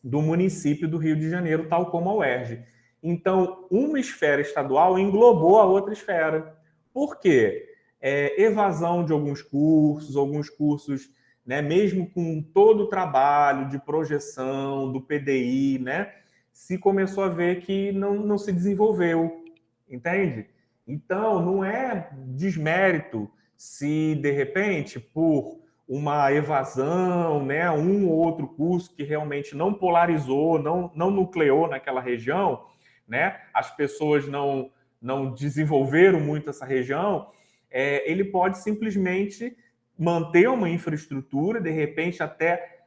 do município do Rio de Janeiro, tal como a UERJ. Então, uma esfera estadual englobou a outra esfera. Por quê? Evasão de alguns cursos, né, mesmo com todo o trabalho de projeção do PDI, né, se começou a ver que não se desenvolveu, entende? Então, não é desmérito se, de repente, por uma evasão, né, um ou outro curso que realmente não polarizou, não nucleou naquela região, né, as pessoas não desenvolveram muito essa região, ele pode simplesmente manter uma infraestrutura, de repente até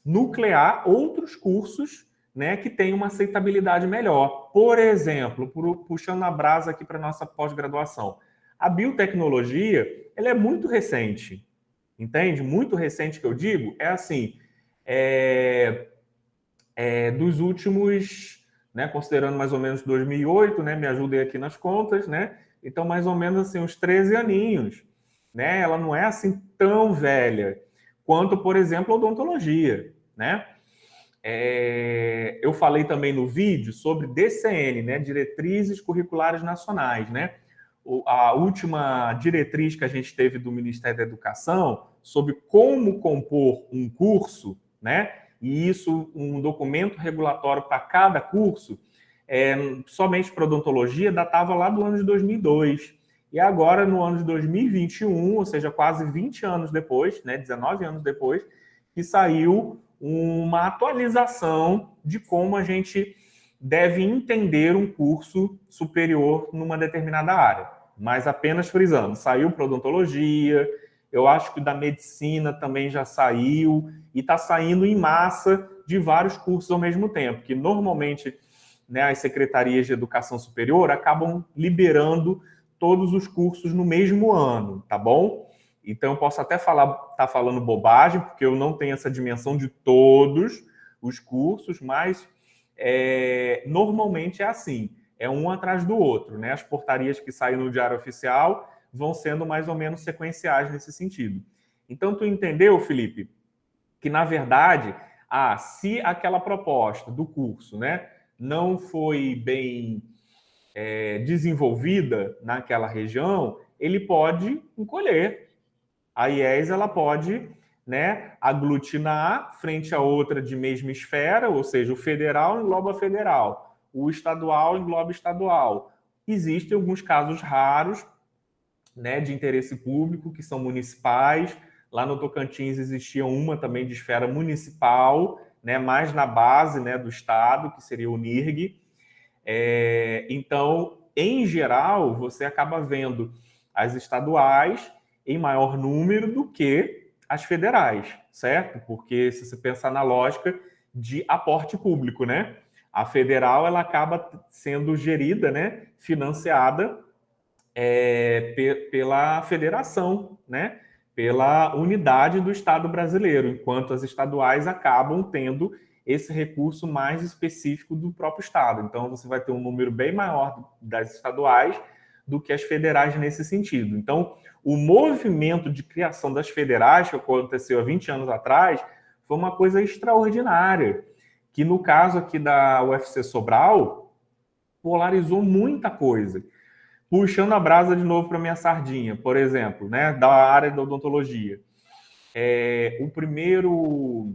nuclear outros cursos, né, que tenham uma aceitabilidade melhor. Por exemplo, puxando a brasa aqui para a nossa pós-graduação, a biotecnologia, ela é muito recente, entende? Muito recente que eu digo, é assim, dos últimos, né, considerando mais ou menos 2008, né, me ajudem aqui nas contas, né, então mais ou menos assim, uns 13 aninhos, né, ela não é assim tão velha quanto, por exemplo, a odontologia, né. Eu falei também no vídeo sobre DCN, né, Diretrizes Curriculares Nacionais, né, a última diretriz que a gente teve do Ministério da Educação sobre como compor um curso, né? E isso, um documento regulatório para cada curso, somente para odontologia, datava lá do ano de 2002. E agora, no ano de 2021, ou seja, quase 20 anos depois, né, 19 anos depois, que saiu uma atualização de como a gente deve entender um curso superior numa determinada área. Mas apenas frisando, saiu para odontologia, eu acho que da medicina também já saiu, e está saindo em massa de vários cursos ao mesmo tempo, que normalmente, né, as secretarias de educação superior acabam liberando todos os cursos no mesmo ano, tá bom? Então eu posso até tá falando bobagem, porque eu não tenho essa dimensão de todos os cursos, mas normalmente é assim, é um atrás do outro, né? As portarias que saem no Diário Oficial vão sendo mais ou menos sequenciais nesse sentido. Então, tu entendeu, Felipe, que na verdade, se aquela proposta do curso, né, não foi bem desenvolvida naquela região, ele pode encolher. A IES, ela pode, né, aglutinar frente a outra de mesma esfera, ou seja, o federal engloba federal, o estadual engloba estadual. Existem alguns casos raros, né, de interesse público, que são municipais. Lá no Tocantins existia uma também de esfera municipal, né, mais na base, né, do estado, que seria o NIRG. Então, em geral, você acaba vendo as estaduais em maior número do que as federais, certo? Porque se você pensar na lógica de aporte público, né? A federal, ela acaba sendo gerida, né? Financiada pela federação, né? Pela unidade do Estado brasileiro, enquanto as estaduais acabam tendo esse recurso mais específico do próprio Estado. Então, você vai ter um número bem maior das estaduais do que as federais nesse sentido. Então, o movimento de criação das federais, que aconteceu há 20 anos atrás, foi uma coisa extraordinária, que no caso aqui da UFC Sobral, polarizou muita coisa. Puxando a brasa de novo para minha sardinha, por exemplo, né, da área da odontologia. O primeiro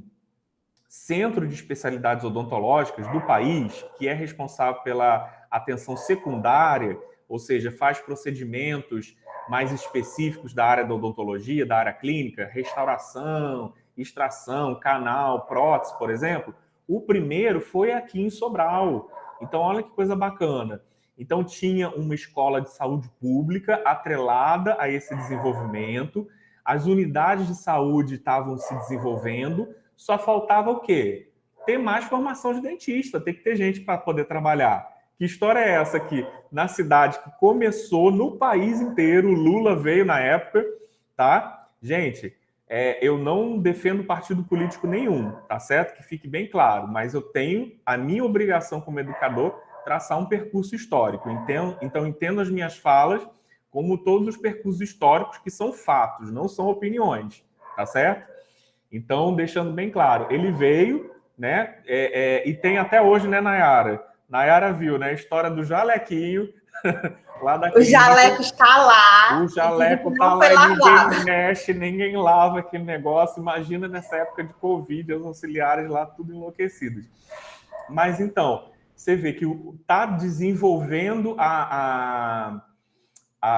centro de especialidades odontológicas do país, que é responsável pela atenção secundária, ou seja, faz procedimentos mais específicos da área da odontologia, da área clínica, restauração, extração, canal, prótese, por exemplo, o primeiro foi aqui em Sobral. Então, olha que coisa bacana. Então, tinha uma escola de saúde pública atrelada a esse desenvolvimento, as unidades de saúde estavam se desenvolvendo, só faltava o quê? Ter mais formação de dentista, ter que ter gente para poder trabalhar. Que história é essa aqui? Na cidade que começou no país inteiro, o Lula veio na época, tá? Gente, eu não defendo partido político nenhum, tá certo? Que fique bem claro, mas eu tenho a minha obrigação como educador traçar um percurso histórico. Então, entendo as minhas falas como todos os percursos históricos que são fatos, não são opiniões, tá certo? Então, deixando bem claro, ele veio, né? E tem até hoje, né, Nayara? Nayara viu, né? A história do jalequinho lá da O jaleco está lá. O jaleco está lá e ninguém mexe, ninguém lava aquele negócio. Imagina nessa época de Covid, os auxiliares lá tudo enlouquecidos. Mas então, você vê que está desenvolvendo a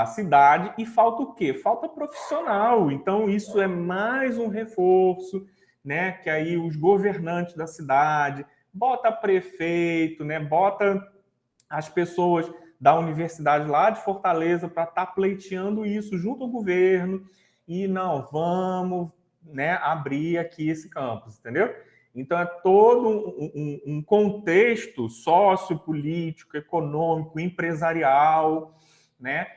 cidade e falta o quê? Falta profissional. Então, isso é mais um reforço, né? Que aí os governantes da cidade, bota prefeito, né? Bota as pessoas da universidade lá de Fortaleza para estar pleiteando isso junto ao governo e não, vamos, né, abrir aqui esse campus, entendeu? Então, é todo um contexto sociopolítico, econômico, empresarial, né,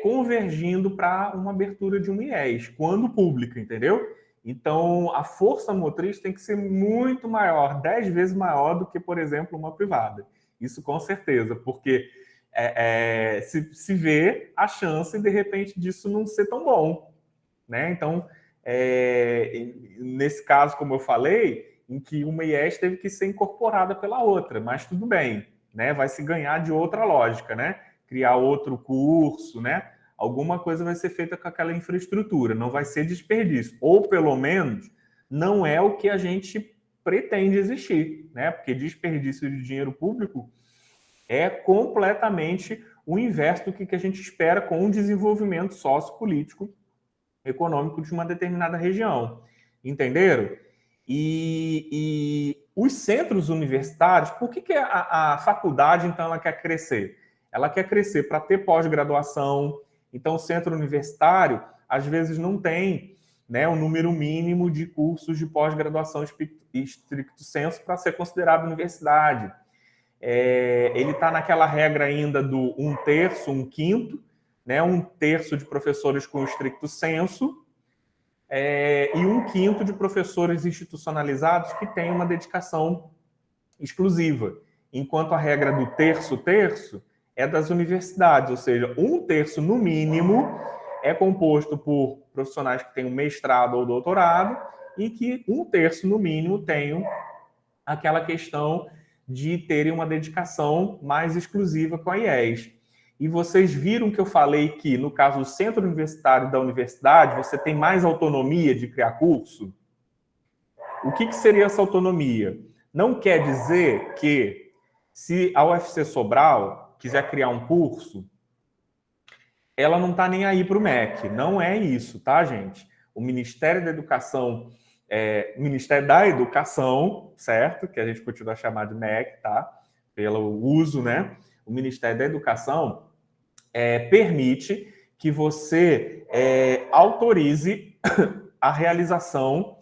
convergindo para uma abertura de um IES, quando pública, entendeu? Então, a força motriz tem que ser muito maior, 10 vezes maior do que, por exemplo, uma privada. Isso com certeza, porque se vê a chance, de repente, disso não ser tão bom, né? Então, nesse caso, como eu falei, em que uma IES teve que ser incorporada pela outra, mas tudo bem, né? Vai se ganhar de outra lógica, né? Criar outro curso, né? Alguma coisa vai ser feita com aquela infraestrutura, não vai ser desperdício, ou pelo menos não é o que a gente pretende existir, né? Porque desperdício de dinheiro público é completamente o inverso do que a gente espera com o desenvolvimento sociopolítico, econômico de uma determinada região. Entenderam? E os centros universitários, por que a faculdade, então, ela quer crescer? Ela quer crescer para ter pós-graduação. Então, o centro universitário, às vezes, não tem, né, um número mínimo de cursos de pós-graduação estricto sensu para ser considerado universidade. Ele está naquela regra ainda do 1/3, 1/5, né? 1/3 de professores com estricto sensu e 1/5 de professores institucionalizados que têm uma dedicação exclusiva. Enquanto a regra do 1/3 é das universidades, ou seja, 1/3 no mínimo é composto por profissionais que têm um mestrado ou doutorado e que 1/3 no mínimo tenham aquela questão de terem uma dedicação mais exclusiva com a IES. E vocês viram que eu falei que, no caso do centro universitário da universidade, você tem mais autonomia de criar curso? O que seria essa autonomia? Não quer dizer que, se a UFC Sobral quiser criar um curso, ela não está nem aí para o MEC. Não é isso, tá, gente? O Ministério da Educação... Ministério da Educação, certo? Que a gente continua a chamar de MEC, tá? Pelo uso, né? O Ministério da Educação permite que você autorize a realização,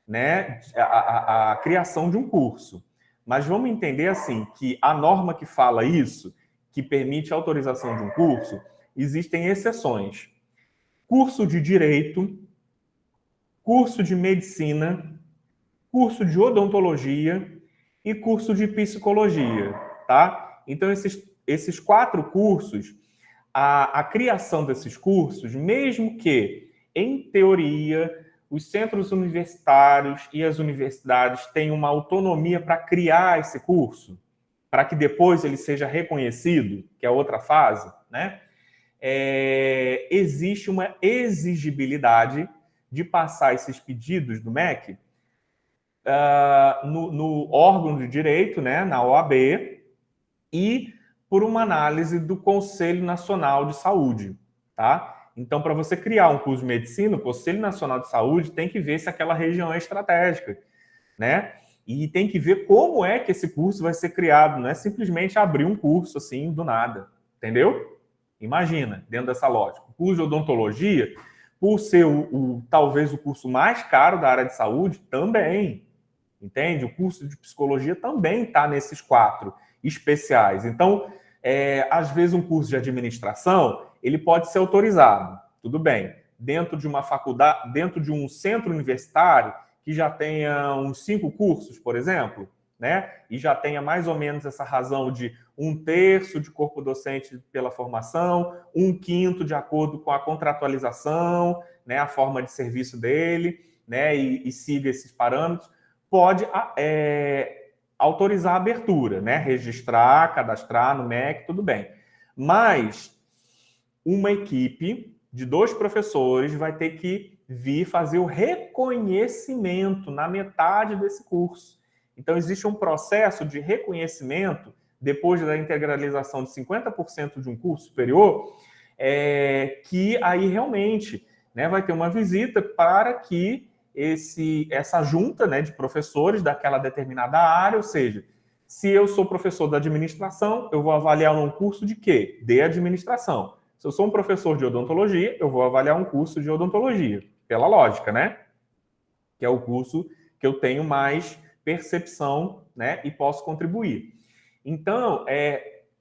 né, a criação de um curso. Mas vamos entender assim, que a norma que fala isso, que permite a autorização de um curso, existem exceções. Curso de Direito, curso de Medicina, curso de Odontologia e curso de Psicologia, tá? Então, esses 4 cursos, a criação desses cursos, mesmo que, em teoria, os centros universitários e as universidades tenham uma autonomia para criar esse curso, para que depois ele seja reconhecido, que é outra fase, né? Existe uma exigibilidade de passar esses pedidos do MEC no órgão de direito, né, na OAB, e por uma análise do Conselho Nacional de Saúde, tá? Então, para você criar um curso de medicina, o Conselho Nacional de Saúde tem que ver se aquela região é estratégica, né? E tem que ver como é que esse curso vai ser criado, não é simplesmente abrir um curso assim do nada, entendeu? Imagina, dentro dessa lógica. O curso de odontologia, por ser talvez o curso mais caro da área de saúde, também, entende? O curso de psicologia também está nesses 4 especiais. Então, às vezes um curso de administração, ele pode ser autorizado, tudo bem, dentro de uma faculdade, dentro de um centro universitário que já tenha uns 5 cursos, por exemplo, né? E já tenha mais ou menos essa razão de 1/3 de corpo docente pela formação, 1/5 de acordo com a contratualização, né? A forma de serviço dele, né? E siga esses parâmetros, pode autorizar a abertura, né? Registrar, cadastrar no MEC, tudo bem. Mas uma equipe de 2 professores vai ter que vir fazer o reconhecimento na metade desse curso. Então, existe um processo de reconhecimento, depois da integralização de 50% de um curso superior, que aí realmente, né, vai ter uma visita para que essa junta, né, de professores daquela determinada área, ou seja, se eu sou professor da administração, eu vou avaliar um curso de quê? De administração. Se eu sou um professor de odontologia, eu vou avaliar um curso de odontologia, pela lógica, né? Que é o curso que eu tenho mais percepção, né, e posso contribuir. Então,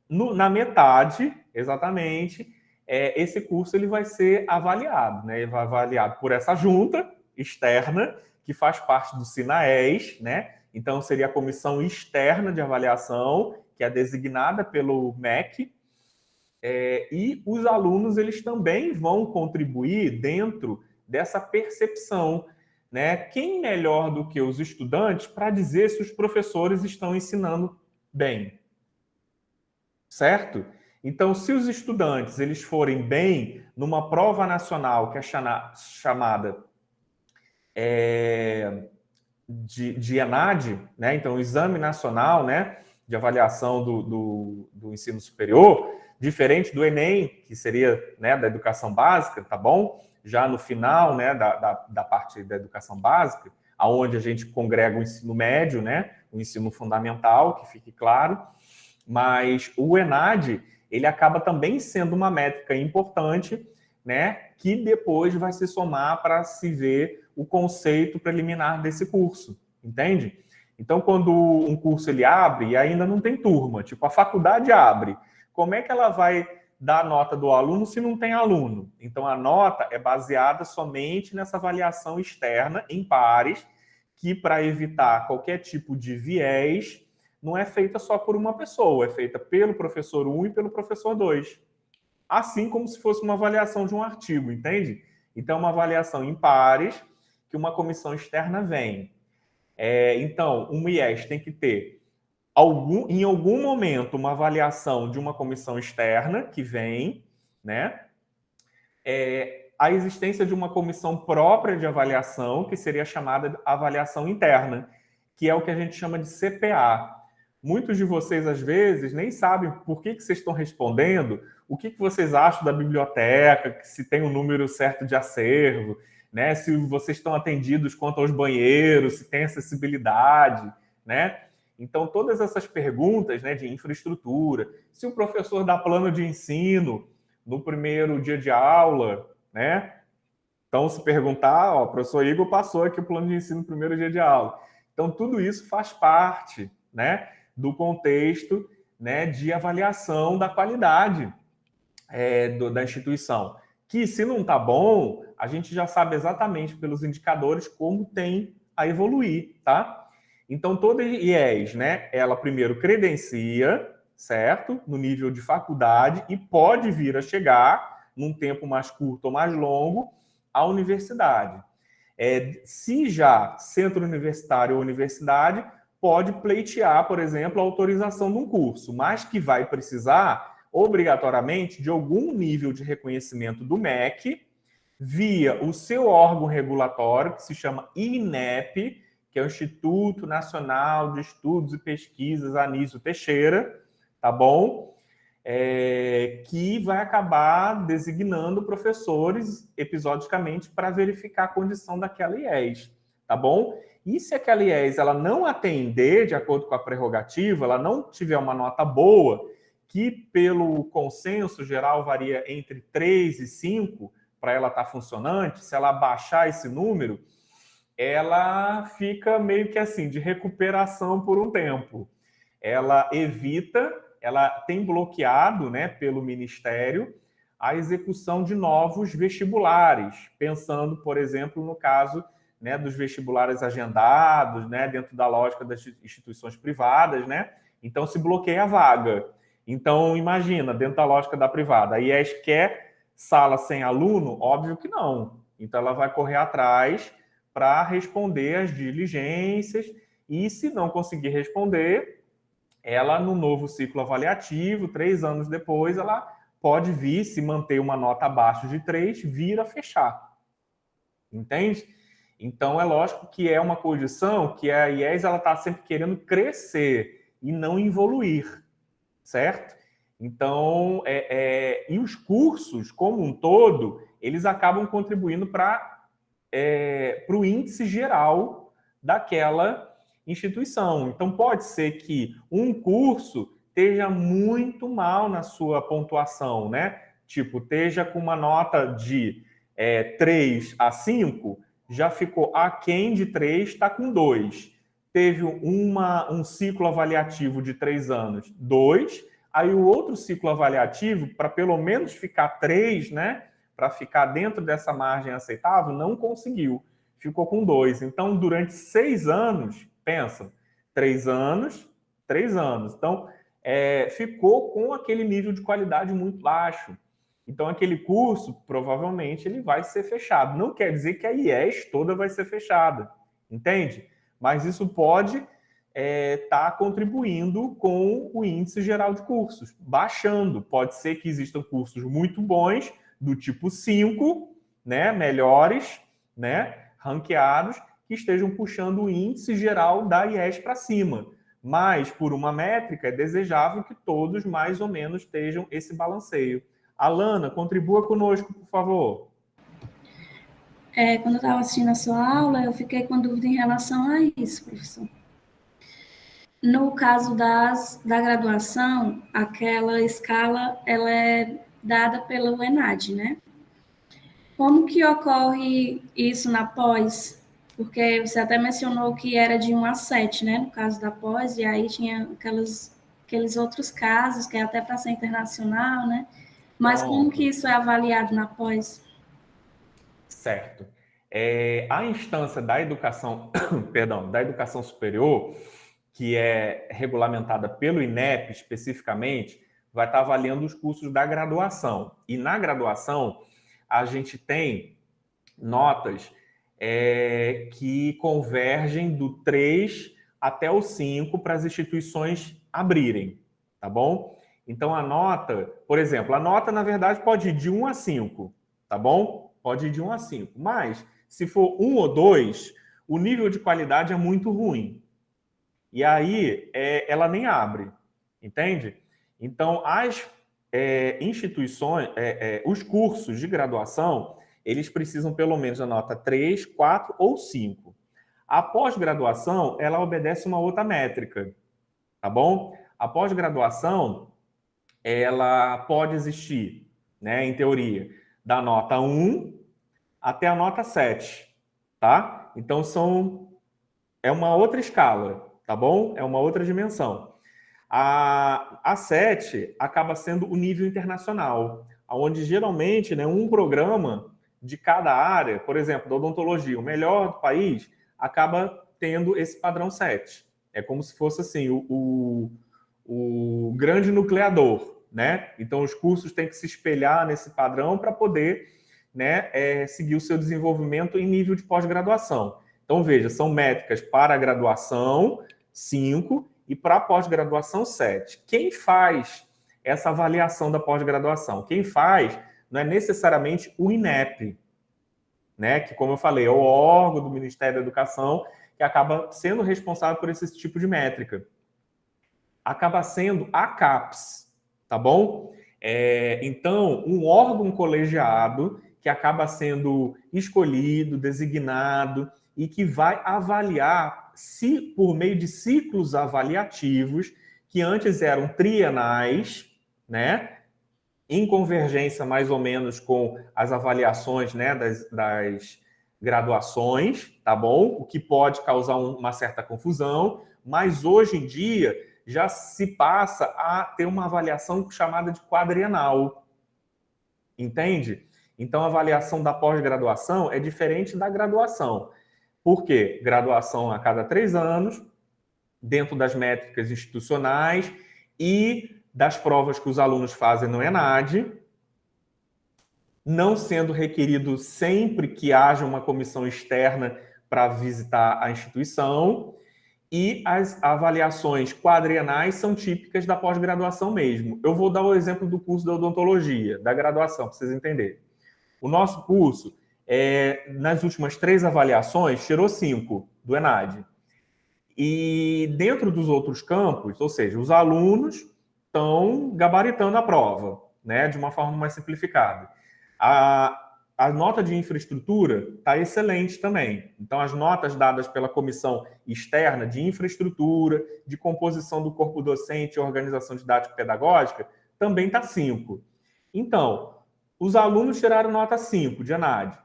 na metade, exatamente, esse curso ele vai ser avaliado, né? Ele vai avaliado por essa junta externa, que faz parte do SINAES, né? Então, seria a comissão externa de avaliação, que é designada pelo MEC, e os alunos, eles também vão contribuir dentro dessa percepção, né? Quem melhor do que os estudantes para dizer se os professores estão ensinando bem, certo? Então, se os estudantes eles forem bem numa prova nacional que é chamada de ENAD, né? Então, o Exame Nacional, né, de Avaliação do Ensino Superior, diferente do Enem, que seria, né, da educação básica, tá bom? Já no final, né, da parte da educação básica, aonde a gente congrega o ensino médio, né, o ensino fundamental, que fique claro, mas o ENAD, ele acaba também sendo uma métrica importante, né, que depois vai se somar para se ver o conceito preliminar desse curso, entende? Então, quando um curso ele abre e ainda não tem turma, tipo, a faculdade abre, como é que ela vai dar a nota do aluno se não tem aluno? Então, a nota é baseada somente nessa avaliação externa, em pares, que para evitar qualquer tipo de viés, não é feita só por uma pessoa, é feita pelo professor 1 e pelo professor 2. Assim como se fosse uma avaliação de um artigo, entende? Então, uma avaliação em pares, que uma comissão externa vem. Então, um IES tem que ter, em algum momento, uma avaliação de uma comissão externa que vem, né? A existência de uma comissão própria de avaliação, que seria chamada avaliação interna, que é o que a gente chama de CPA. Muitos de vocês, às vezes, nem sabem por que vocês estão respondendo, o que vocês acham da biblioteca, se tem um número certo de acervo, né? Se vocês estão atendidos quanto aos banheiros, se tem acessibilidade, né? Então, todas essas perguntas, né, de infraestrutura, se o professor dá plano de ensino no primeiro dia de aula, né? Então, se perguntar, ó, o professor Igor passou aqui o plano de ensino no primeiro dia de aula. Então, tudo isso faz parte, né, do contexto, né, de avaliação da qualidade da instituição. Que, se não está bom, a gente já sabe exatamente pelos indicadores como tem a evoluir, tá? Então, toda IES, né, ela primeiro credencia, certo? No nível de faculdade e pode vir a chegar, num tempo mais curto ou mais longo, à universidade. Se já centro universitário ou universidade, pode pleitear, por exemplo, a autorização de um curso, mas que vai precisar, obrigatoriamente, de algum nível de reconhecimento do MEC, via o seu órgão regulatório, que se chama INEP, que é o Instituto Nacional de Estudos e Pesquisas Anísio Teixeira, tá bom? Que vai acabar designando professores episodicamente para verificar a condição daquela IES, tá bom? E se aquela IES ela não atender de acordo com a prerrogativa, ela não tiver uma nota boa, que pelo consenso geral varia entre 3 e 5, para ela estar funcionante, se ela baixar esse número, ela fica meio que assim, de recuperação por um tempo. Ela tem bloqueado, né, pelo Ministério, a execução de novos vestibulares, pensando, por exemplo, no caso, né, dos vestibulares agendados, né, dentro da lógica das instituições privadas, né? Então, se bloqueia a vaga. Então, imagina, dentro da lógica da privada, a IES quer sala sem aluno? Óbvio que não. Então, ela vai correr atrás para responder às diligências e, se não conseguir responder, ela, no novo ciclo avaliativo, 3 anos depois, ela pode vir, se manter uma nota abaixo de 3, vir a fechar. Entende? Então, é lógico que é uma condição que a IES está sempre querendo crescer e não evoluir, certo? Então, e os cursos, como um todo, eles acabam contribuindo para o índice geral daquela instituição. Então, pode ser que um curso esteja muito mal na sua pontuação, né? Tipo, esteja com uma nota de 3 a 5, já ficou aquém de 3, está com 2. Teve um ciclo avaliativo de 3 anos, 2. Aí o outro ciclo avaliativo, para pelo menos ficar 3, né? Para ficar dentro dessa margem aceitável, não conseguiu. Ficou com 2. Então, durante 6 anos, pensa, 3 anos, 3 anos. Então, ficou com aquele nível de qualidade muito baixo. Então, aquele curso, provavelmente, ele vai ser fechado. Não quer dizer que a IES toda vai ser fechada, entende? Mas isso pode estar contribuindo com o índice geral de cursos, baixando. Pode ser que existam cursos muito bons, do tipo 5, né, melhores, né, ranqueados, que estejam puxando o índice geral da IES para cima. Mas, por uma métrica, é desejável que todos, mais ou menos, estejam esse balanceio. Alana, contribua conosco, por favor. Quando eu estava assistindo a sua aula, eu fiquei com dúvida em relação a isso, professor. No caso da graduação, aquela escala ela é dada pelo ENAD, né? Como que ocorre isso na pós? Porque você até mencionou que era de 1 a 7, né? No caso da pós, e aí tinha aqueles outros casos, que é até para ser internacional, né? Mas como que isso é avaliado na pós? Certo. A instância da educação, perdão, da educação superior, que é regulamentada pelo INEP especificamente, vai estar avaliando os cursos da graduação. E na graduação, a gente tem notas que convergem do 3 até o 5 para as instituições abrirem, tá bom? Então, a nota, por exemplo, a nota, na verdade, pode ir de 1 a 5, tá bom? Pode ir de 1 a 5. Mas, se for 1 ou 2, o nível de qualidade é muito ruim. E aí, ela nem abre, entende? Então, as instituições, os cursos de graduação, eles precisam pelo menos da nota 3, 4 ou 5. A pós-graduação, ela obedece uma outra métrica, tá bom? A pós-graduação, ela pode existir, né, em teoria, da nota 1 até a nota 7, tá? Então, é uma outra escala, tá bom? É uma outra dimensão. A 7 acaba sendo o nível internacional, onde geralmente, né, um programa de cada área, por exemplo, da odontologia, o melhor do país, acaba tendo esse padrão 7. É como se fosse assim, o grande nucleador, né? Então, os cursos têm que se espelhar nesse padrão para poder, né, seguir o seu desenvolvimento em nível de pós-graduação. Então, veja, são métricas para a graduação, 5, e para a pós-graduação, 7. Quem faz essa avaliação da pós-graduação? Quem faz não é necessariamente o INEP, né? Que, como eu falei, é o órgão do Ministério da Educação que acaba sendo responsável por esse tipo de métrica. Acaba sendo a CAPES, tá bom? Então, um órgão colegiado que acaba sendo escolhido, designado e que vai avaliar por meio de ciclos avaliativos que antes eram trienais, né? Em convergência mais ou menos com as avaliações, né, das graduações, tá bom? O que pode causar uma certa confusão, mas hoje em dia já se passa a ter uma avaliação chamada de quadrienal, entende? Então, a avaliação da pós-graduação é diferente da graduação. Por quê? Graduação a cada 3 anos, dentro das métricas institucionais e das provas que os alunos fazem no ENAD, não sendo requerido sempre que haja uma comissão externa para visitar a instituição, e as avaliações quadrienais são típicas da pós-graduação mesmo. Eu vou dar o exemplo do curso da odontologia, da graduação, para vocês entenderem. O nosso curso, nas últimas 3 avaliações, tirou 5 do ENAD. E dentro dos outros campos, ou seja, os alunos estão gabaritando a prova, né, de uma forma mais simplificada. A nota de infraestrutura está excelente também. Então, as notas dadas pela comissão externa de infraestrutura, de composição do corpo docente e organização didático-pedagógica, também está 5. Então, os alunos tiraram nota 5 de ENAD.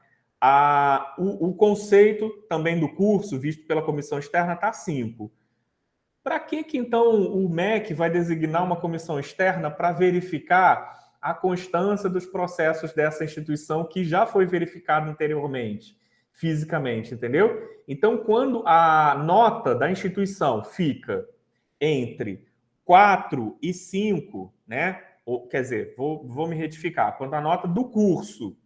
O conceito também do curso, visto pela comissão externa, está 5. Para que então o MEC vai designar uma comissão externa para verificar a constância dos processos dessa instituição que já foi verificado anteriormente, fisicamente, entendeu? Então, quando a nota da instituição fica entre 4 e 5, né? Quer dizer, vou me retificar, quando a nota do curso,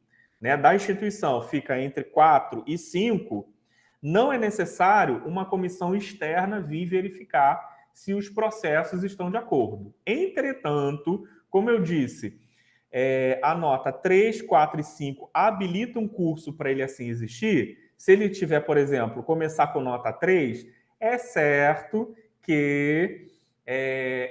né, da instituição fica entre 4 e 5, não é necessário uma comissão externa vir verificar se os processos estão de acordo. Entretanto, como eu disse, a nota 3, 4 e 5 habilita um curso para ele assim existir. Se ele tiver, por exemplo, começar com nota 3, é certo que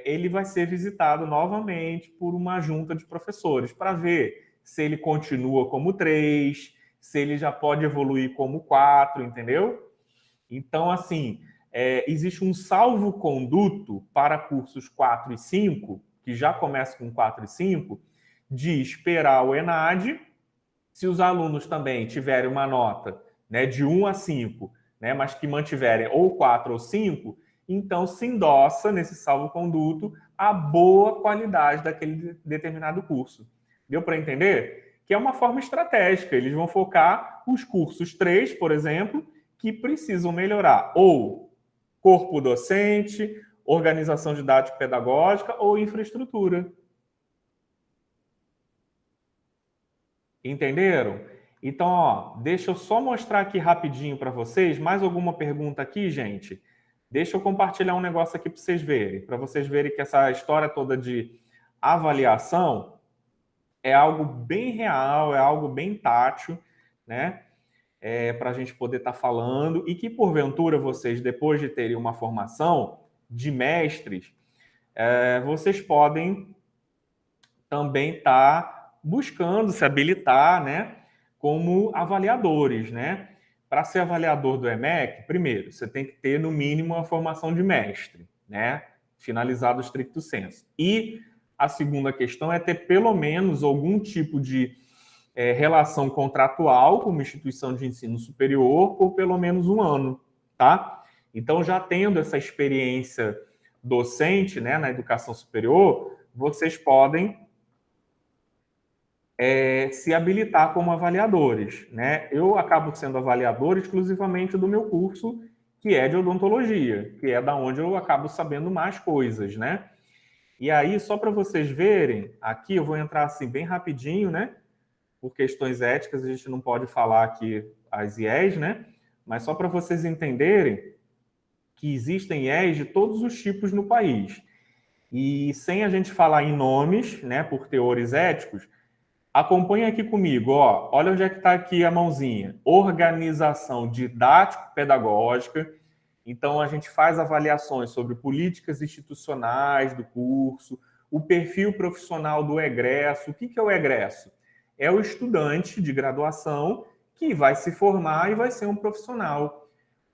ele vai ser visitado novamente por uma junta de professores para ver se ele continua como 3, se ele já pode evoluir como 4, entendeu? Então, assim, existe um salvo-conduto para cursos 4 e 5, que já começa com 4 e 5, de esperar o ENAD. Se os alunos também tiverem uma nota, né, de 1 a 5, né, mas que mantiverem ou 4 ou 5, então se endossa nesse salvo-conduto a boa qualidade daquele determinado curso. Deu para entender? Que é uma forma estratégica. Eles vão focar os cursos 3, por exemplo, que precisam melhorar ou corpo docente, organização didático-pedagógica ou infraestrutura. Entenderam? Então, ó, deixa eu só mostrar aqui rapidinho para vocês. Mais alguma pergunta aqui, gente? Deixa eu compartilhar um negócio aqui para vocês verem que essa história toda de avaliação é algo bem real, é algo bem tátil, né? Para a gente poder estar falando, e que, porventura, vocês, depois de terem uma formação de mestres, vocês podem também estar buscando se habilitar, né, como avaliadores, né? Para ser avaliador do EMEC, primeiro, você tem que ter, no mínimo, a formação de mestre, né? Finalizado o stricto sensu. E a segunda questão é ter, pelo menos, algum tipo de relação contratual com uma instituição de ensino superior por pelo menos 1 ano, tá? Então, já tendo essa experiência docente, né, na educação superior, vocês podem se habilitar como avaliadores, né? Eu acabo sendo avaliador exclusivamente do meu curso, que é de odontologia, que é da onde eu acabo sabendo mais coisas, né? E aí, só para vocês verem, aqui eu vou entrar assim bem rapidinho, né? Por questões éticas, a gente não pode falar aqui as IEs, né? Mas só para vocês entenderem que existem IEs de todos os tipos no país. E sem a gente falar em nomes, né, por teores éticos, acompanha aqui comigo, ó. Olha onde é que está aqui a mãozinha. Organização didático-pedagógica. Então, a gente faz avaliações sobre políticas institucionais do curso, o perfil profissional do egresso. O que é o egresso? É o estudante de graduação que vai se formar e vai ser um profissional.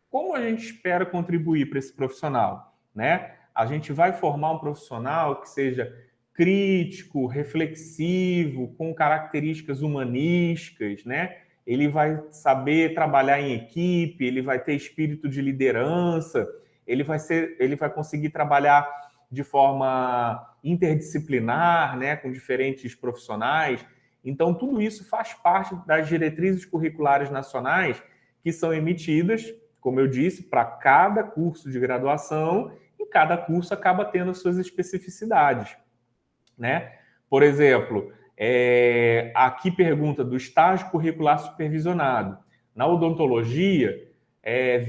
Como a gente espera contribuir para esse profissional, né? A gente vai formar um profissional que seja crítico, reflexivo, com características humanísticas, né? Ele vai saber trabalhar em equipe, ele vai ter espírito de liderança, ele vai conseguir trabalhar de forma interdisciplinar, né, com diferentes profissionais. Então, tudo isso faz parte das diretrizes curriculares nacionais que são emitidas, como eu disse, para cada curso de graduação, e cada curso acaba tendo as suas especificidades, né? Por exemplo, aqui pergunta do estágio curricular supervisionado. Na odontologia,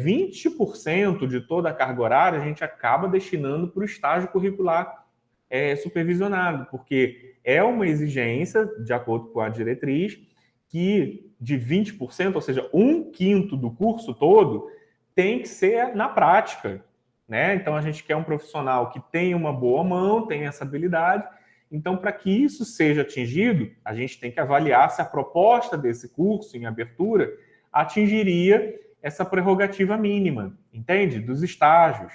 20% de toda a carga horária a gente acaba destinando para o estágio curricular supervisionado, porque é uma exigência, de acordo com a diretriz, que de 20%, ou seja, 1/5 do curso todo, tem que ser na prática, né? Então, a gente quer um profissional que tenha uma boa mão, tenha essa habilidade. Então, para que isso seja atingido, a gente tem que avaliar se a proposta desse curso em abertura atingiria essa prerrogativa mínima, entende? Dos estágios.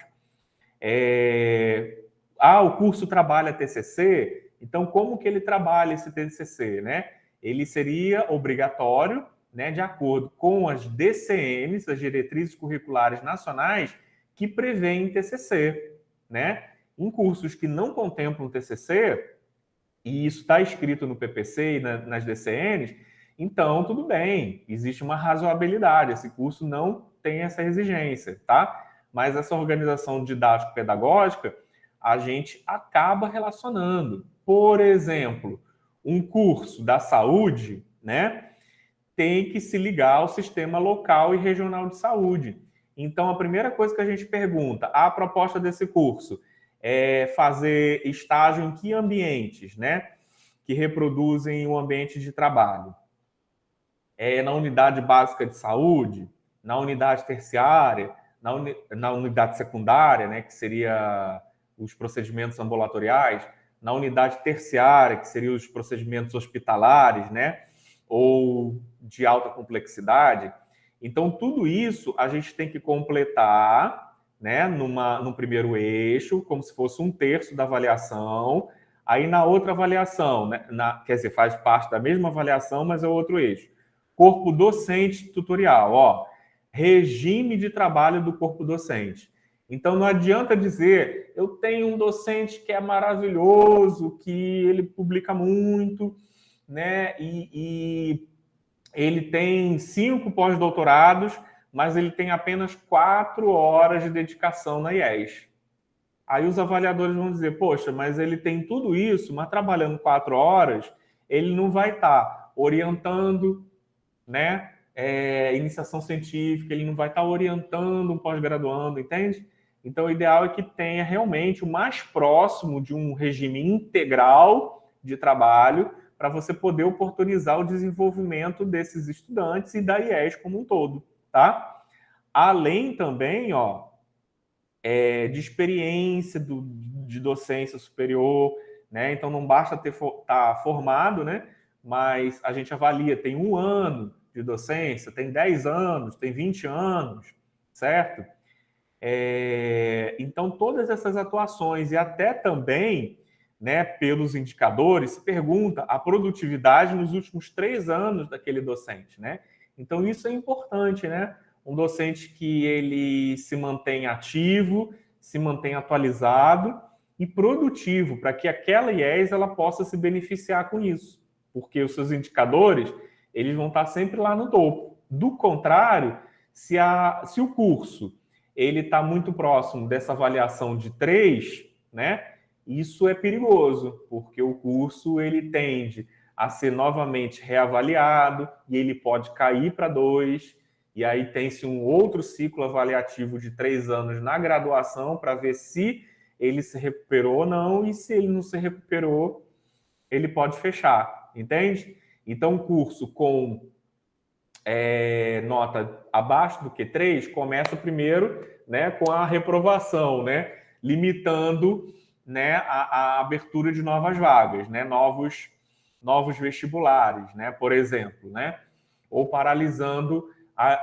O curso trabalha TCC, então como que ele trabalha esse TCC, né? Ele seria obrigatório, né, de acordo com as DCMs, as diretrizes curriculares nacionais, que prevêem TCC, né? Em cursos que não contemplam TCC, e isso está escrito no PPC e nas DCNs, então tudo bem, existe uma razoabilidade, esse curso não tem essa exigência, tá? Mas essa organização didático-pedagógica, a gente acaba relacionando. Por exemplo, um curso da saúde, né, tem que se ligar ao sistema local e regional de saúde. Então, a primeira coisa que a gente pergunta, a proposta desse curso é fazer estágio em que ambientes, né, que reproduzem o ambiente de trabalho? Na unidade básica de saúde, na unidade terciária, na unidade secundária, né, que seria os procedimentos ambulatoriais, na unidade terciária, que seriam os procedimentos hospitalares, né, ou de alta complexidade. Então, tudo isso a gente tem que completar, né, no primeiro eixo, como se fosse 1/3 da avaliação. Aí, na outra avaliação, né, quer dizer, faz parte da mesma avaliação, mas é outro eixo. Corpo docente tutorial, ó, regime de trabalho do corpo docente. Então, não adianta dizer, eu tenho um docente que é maravilhoso, que ele publica muito, né, e ele tem 5 pós-doutorados, mas ele tem apenas 4 horas de dedicação na IES. Aí os avaliadores vão dizer, poxa, mas ele tem tudo isso, mas trabalhando 4 horas, ele não vai estar orientando, né, iniciação científica, ele não vai estar orientando um pós-graduando, entende? Então, o ideal é que tenha realmente o mais próximo de um regime integral de trabalho para você poder oportunizar o desenvolvimento desses estudantes e da IES como um todo, tá? Além também, ó, de experiência de docência superior, né? Então, não basta estar formado, né? Mas a gente avalia, tem 1 ano de docência, tem 10 anos, tem 20 anos, certo? Então, todas essas atuações e até também né, pelos indicadores, se pergunta a produtividade nos últimos 3 anos daquele docente, né? Então, isso é importante, né? Um docente que ele se mantém ativo, se mantém atualizado e produtivo, para que aquela IES ela possa se beneficiar com isso, porque os seus indicadores eles vão estar sempre lá no topo. Do contrário, se o curso ele está muito próximo dessa avaliação de 3, né? Isso é perigoso, porque o curso ele tende a ser novamente reavaliado e ele pode cair para 2, e aí tem-se um outro ciclo avaliativo de 3 anos na graduação para ver se ele se recuperou ou não, e se ele não se recuperou, ele pode fechar, entende? Então, o curso com nota abaixo do que 3 começa primeiro, né, com a reprovação, né, limitando, né, a abertura de novas vagas, né, novos vestibulares, né, por exemplo, né, ou paralisando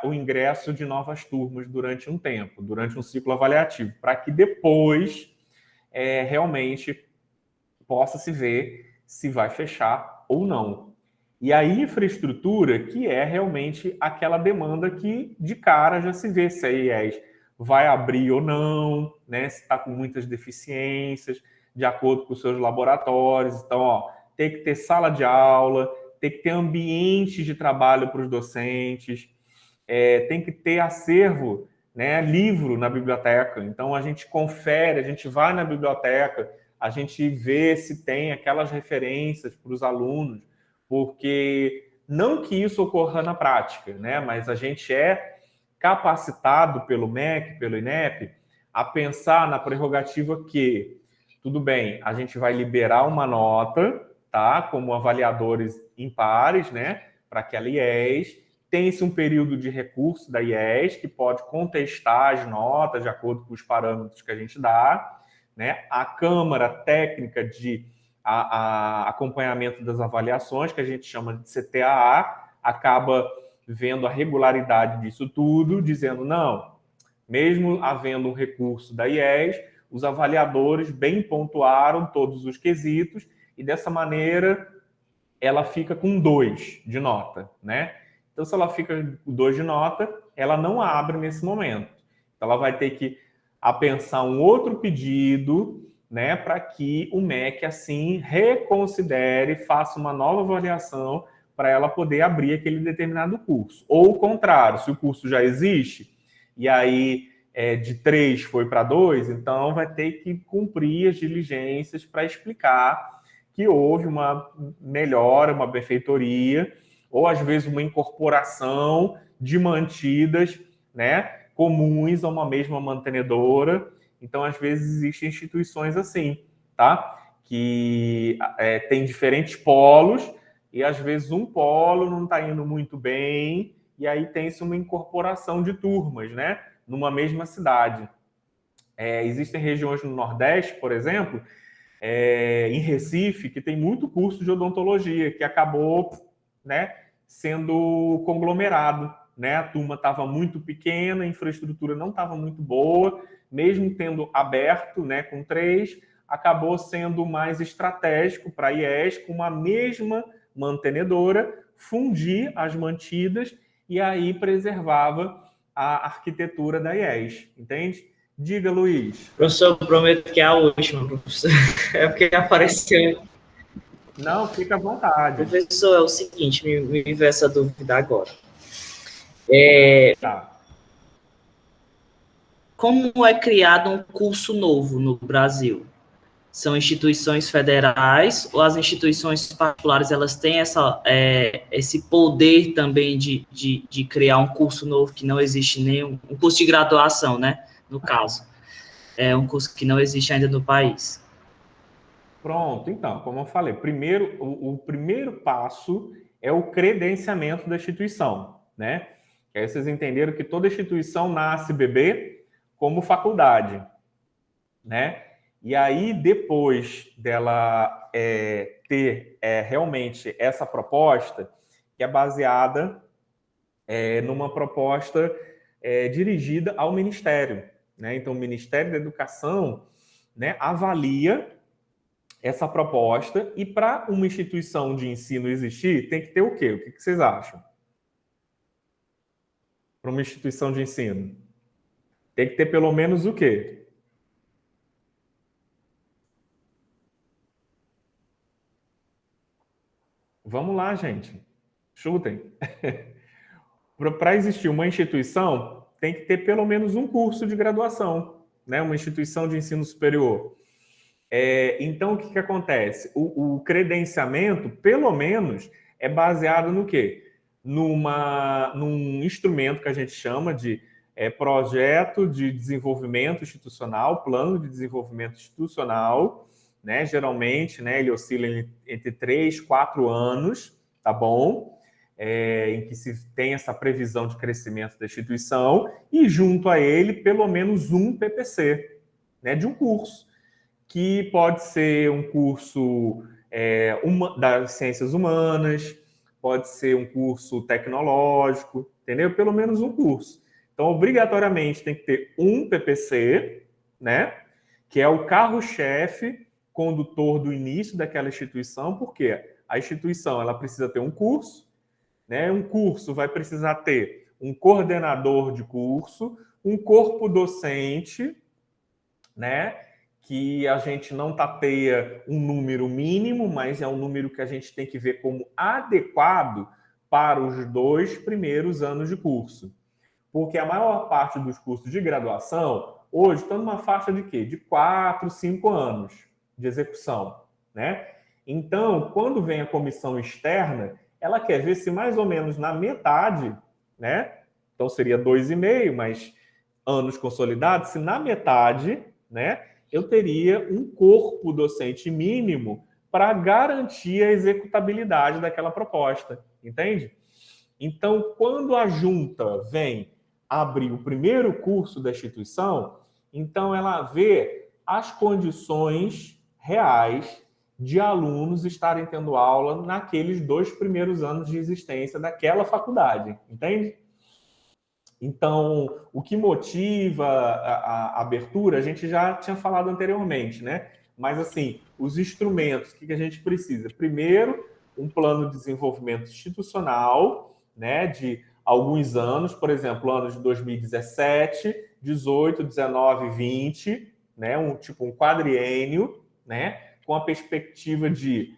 o ingresso de novas turmas durante um tempo, durante um ciclo avaliativo, para que depois realmente possa se ver se vai fechar ou não. E a infraestrutura, que é realmente aquela demanda que de cara já se vê se a IES vai abrir ou não, né? Se está com muitas deficiências, de acordo com os seus laboratórios. Então, tem que ter sala de aula, tem que ter ambiente de trabalho para os docentes, tem que ter acervo, né, livro na biblioteca. Então, a gente confere, a gente vai na biblioteca, a gente vê se tem aquelas referências para os alunos, porque não que isso ocorra na prática, né, mas a gente é capacitado pelo MEC, pelo INEP, a pensar na prerrogativa que, tudo bem, a gente vai liberar uma nota, tá, como avaliadores impares, né, para aquela IES, tem-se um período de recurso da IES, que pode contestar as notas de acordo com os parâmetros que a gente dá, né, a Câmara Técnica de acompanhamento das avaliações, que a gente chama de CTAA, acaba vendo a regularidade disso tudo, dizendo, não, mesmo havendo um recurso da IES, os avaliadores bem pontuaram todos os quesitos, e dessa maneira ela fica com 2 de nota, né? Então, se ela fica com 2 de nota, ela não abre nesse momento. Então, ela vai ter que apensar um outro pedido, né, para que o MEC, assim, reconsidere, faça uma nova avaliação para ela poder abrir aquele determinado curso. Ou o contrário, se o curso já existe, e aí de 3 foi para 2, então vai ter que cumprir as diligências para explicar que houve uma melhora, uma benfeitoria, ou às vezes uma incorporação de mantidas, né, comuns a uma mesma mantenedora. Então, às vezes, existem instituições assim, tá? Que tem diferentes polos, e às vezes um polo não está indo muito bem, e aí tem-se uma incorporação de turmas, né, numa mesma cidade. Existem regiões no Nordeste, por exemplo, em Recife, que tem muito curso de odontologia, que acabou, né, sendo conglomerado, né? A turma estava muito pequena, a infraestrutura não estava muito boa, mesmo tendo aberto, né, com 3, acabou sendo mais estratégico para a IES, com a mesma mantenedora, fundir as mantidas e aí preservava a arquitetura da IES, entende? Diga, Luiz. Professor, eu prometo que é a última, professor. É porque apareceu. Não, fica à vontade. Professor, é o seguinte, me veio essa dúvida agora. Tá. Como é criado um curso novo no Brasil? São instituições federais ou as instituições particulares, elas têm esse poder também de criar um curso novo que não existe nenhum, um curso de graduação, né, no caso. É um curso que não existe ainda no país. Pronto, então, como eu falei, primeiro, o primeiro passo é o credenciamento da instituição, né? Que aí vocês entenderam que toda instituição nasce bebê como faculdade, né? E aí, depois dela ter realmente essa proposta, que é baseada numa proposta dirigida ao Ministério, né? Então, o Ministério da Educação, né, avalia essa proposta, e para uma instituição de ensino existir, tem que ter o quê? O que vocês acham? Para uma instituição de ensino? Tem que ter pelo menos o quê? Vamos lá, gente. Chutem. Para existir uma instituição, tem que ter pelo menos um curso de graduação, né? Uma instituição de ensino superior. Então, o que acontece? O credenciamento, pelo menos, é baseado no quê? Num instrumento que a gente chama de projeto de desenvolvimento institucional, plano de desenvolvimento institucional, né? Geralmente, né, ele oscila entre 3 e 4 anos, tá bom? Em que se tem essa previsão de crescimento da instituição, e junto a ele, pelo menos um PPC, né, de um curso, que pode ser um curso das ciências humanas, pode ser um curso tecnológico, entendeu? Pelo menos um curso. Então, obrigatoriamente, tem que ter um PPC, né, que é o carro-chefe condutor do início daquela instituição, porque a instituição ela precisa ter um curso, né? Um curso vai precisar ter um coordenador de curso, um corpo docente, né? Que a gente não tapeia um número mínimo, mas é um número que a gente tem que ver como adequado para os 2 primeiros anos de curso. Porque a maior parte dos cursos de graduação, hoje, estão numa faixa de quê? De 4, 5 anos de execução, né? Então, quando vem a comissão externa, ela quer ver se mais ou menos na metade, né? Então, seria 2,5, mas anos consolidados, se na metade, né, eu teria um corpo docente mínimo para garantir a executabilidade daquela proposta, entende? Então, quando a junta vem abrir o primeiro curso da instituição, então ela vê as condições reais de alunos estarem tendo aula naqueles 2 primeiros anos de existência daquela faculdade, entende? Então, o que motiva a abertura, a gente já tinha falado anteriormente, né? Mas, assim, os instrumentos, o que a gente precisa? Primeiro, um plano de desenvolvimento institucional, né? De alguns anos, por exemplo, anos de 2017, 18, 19, 20, né? Um quadriênio, né? Com a perspectiva de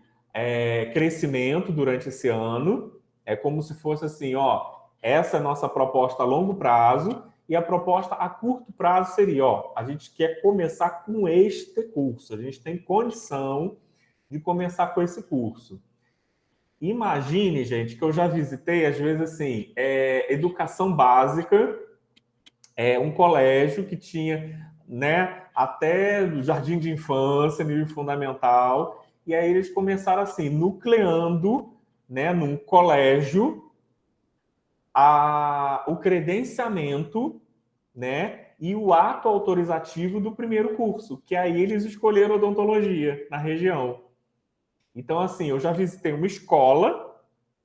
crescimento durante esse ano. É como se fosse assim, ó, essa é a nossa proposta a longo prazo, e a proposta a curto prazo seria, ó, a gente quer começar com este curso, a gente tem condição de começar com esse curso. Imagine, gente, que eu já visitei, às vezes, assim, educação básica, um colégio que tinha, né, até jardim de infância, nível fundamental, e aí eles começaram, assim, nucleando, né, num colégio, o credenciamento, né, e o ato autorizativo do primeiro curso, que aí eles escolheram odontologia na região. Então, assim, eu já visitei uma escola,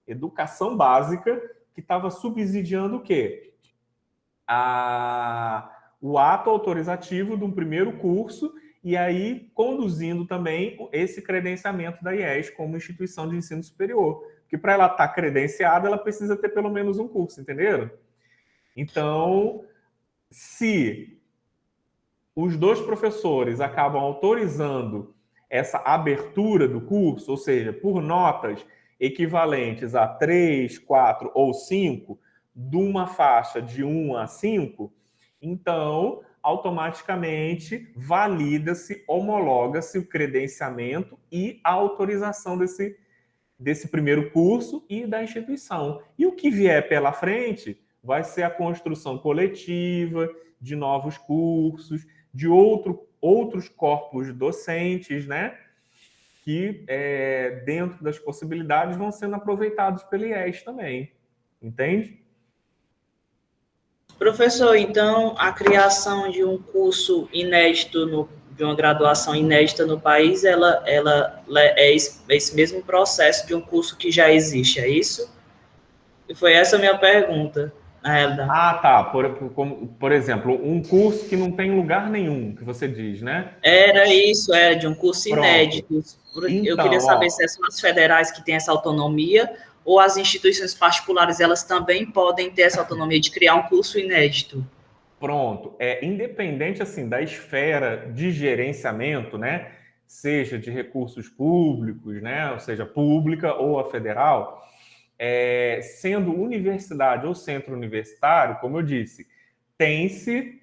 educação básica, que estava subsidiando o quê? O ato autorizativo de um primeiro curso, e aí conduzindo também esse credenciamento da IES como instituição de ensino superior. Porque para ela estar credenciada, ela precisa ter pelo menos um curso, entenderam? Então, se os 2 professores acabam autorizando essa abertura do curso, ou seja, por notas equivalentes a 3, 4 ou 5, de uma faixa de 1 a 5, então, automaticamente, valida-se, homologa-se o credenciamento e a autorização desse primeiro curso e da instituição. E o que vier pela frente vai ser a construção coletiva de novos cursos, de outros corpos docentes, né? Que, dentro das possibilidades, vão sendo aproveitados pelo IES também. Entende? Professor, então, a criação de um curso inédito, de uma graduação inédita no país, ela é esse mesmo processo de um curso que já existe, é isso? E foi essa a minha pergunta. na realidade. Ah, tá. Por exemplo, um curso que não tem lugar nenhum, que você diz, né? Era isso, era de um curso Pronto. inédito. Eu queria Então, saber se ó, são as federais que têm essa autonomia ou as instituições particulares, elas também podem ter essa autonomia de criar um curso inédito. pronto. Independente, assim, da esfera de gerenciamento, né? Seja de recursos públicos, né? Ou seja, pública ou a federal, sendo universidade ou centro universitário, como eu disse, tem-se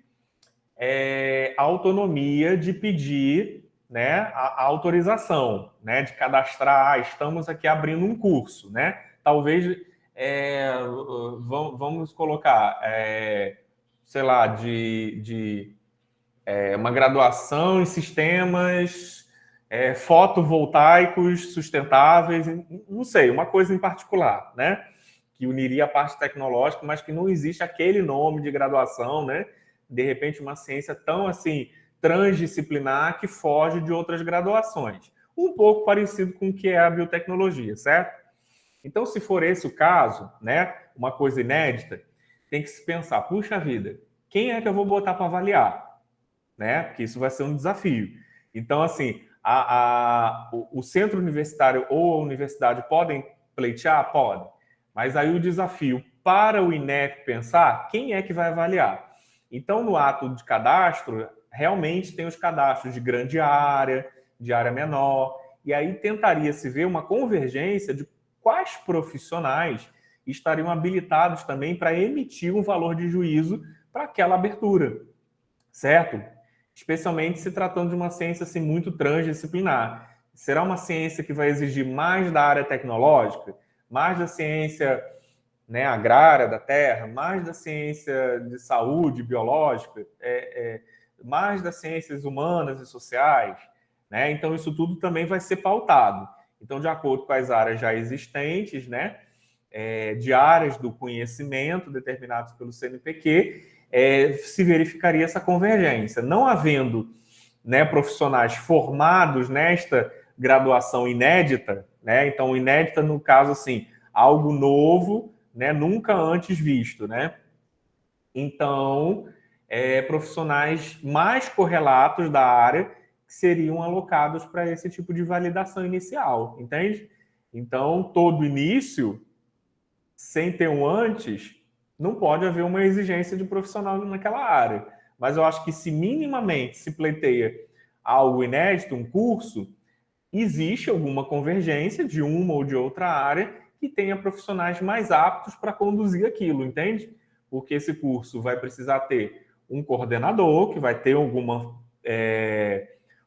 autonomia de pedir, né, a autorização, né, de cadastrar, estamos aqui abrindo um curso, né? Talvez vamos colocar, sei lá, de uma graduação em sistemas fotovoltaicos sustentáveis, não sei, uma coisa em particular, né? Que uniria a parte tecnológica, mas que não existe aquele nome de graduação, né? De repente, uma ciência tão assim transdisciplinar que foge de outras graduações. Um pouco parecido com o que é a biotecnologia, certo? Então, se for esse o caso, né, uma coisa inédita, tem que se pensar, puxa vida, quem é que eu vou botar para avaliar? Né? Porque isso vai ser um desafio. Então, assim, o centro universitário ou a universidade podem pleitear? Podem. Mas aí o desafio para o INEP pensar quem é que vai avaliar. Então, no ato de cadastro, realmente tem os cadastros de grande área, de área menor, e aí tentaria se ver uma convergência de quais profissionais estariam habilitados também para emitir um valor de juízo para aquela abertura, certo? Especialmente se tratando de uma ciência assim, muito transdisciplinar. Será uma ciência que vai exigir mais da área tecnológica, mais da ciência, né, agrária da terra, mais da ciência de saúde biológica, mais das ciências humanas e sociais, né? Então, isso tudo também vai ser pautado. Então, de acordo com as áreas já existentes, né, de áreas do conhecimento determinadas pelo CNPq, se verificaria essa convergência. Não havendo, né, profissionais formados nesta graduação inédita, né? Então, inédita no caso, assim, algo novo, né, nunca antes visto, né? Então, profissionais mais correlatos da área que seriam alocados para esse tipo de validação inicial, entende? Então, todo início, sem ter um antes, não pode haver uma exigência de profissional naquela área. Mas eu acho que se minimamente se pleiteia algo inédito, um curso, existe alguma convergência de uma ou de outra área que tenha profissionais mais aptos para conduzir aquilo, entende? Porque esse curso vai precisar ter um coordenador, que vai ter alguma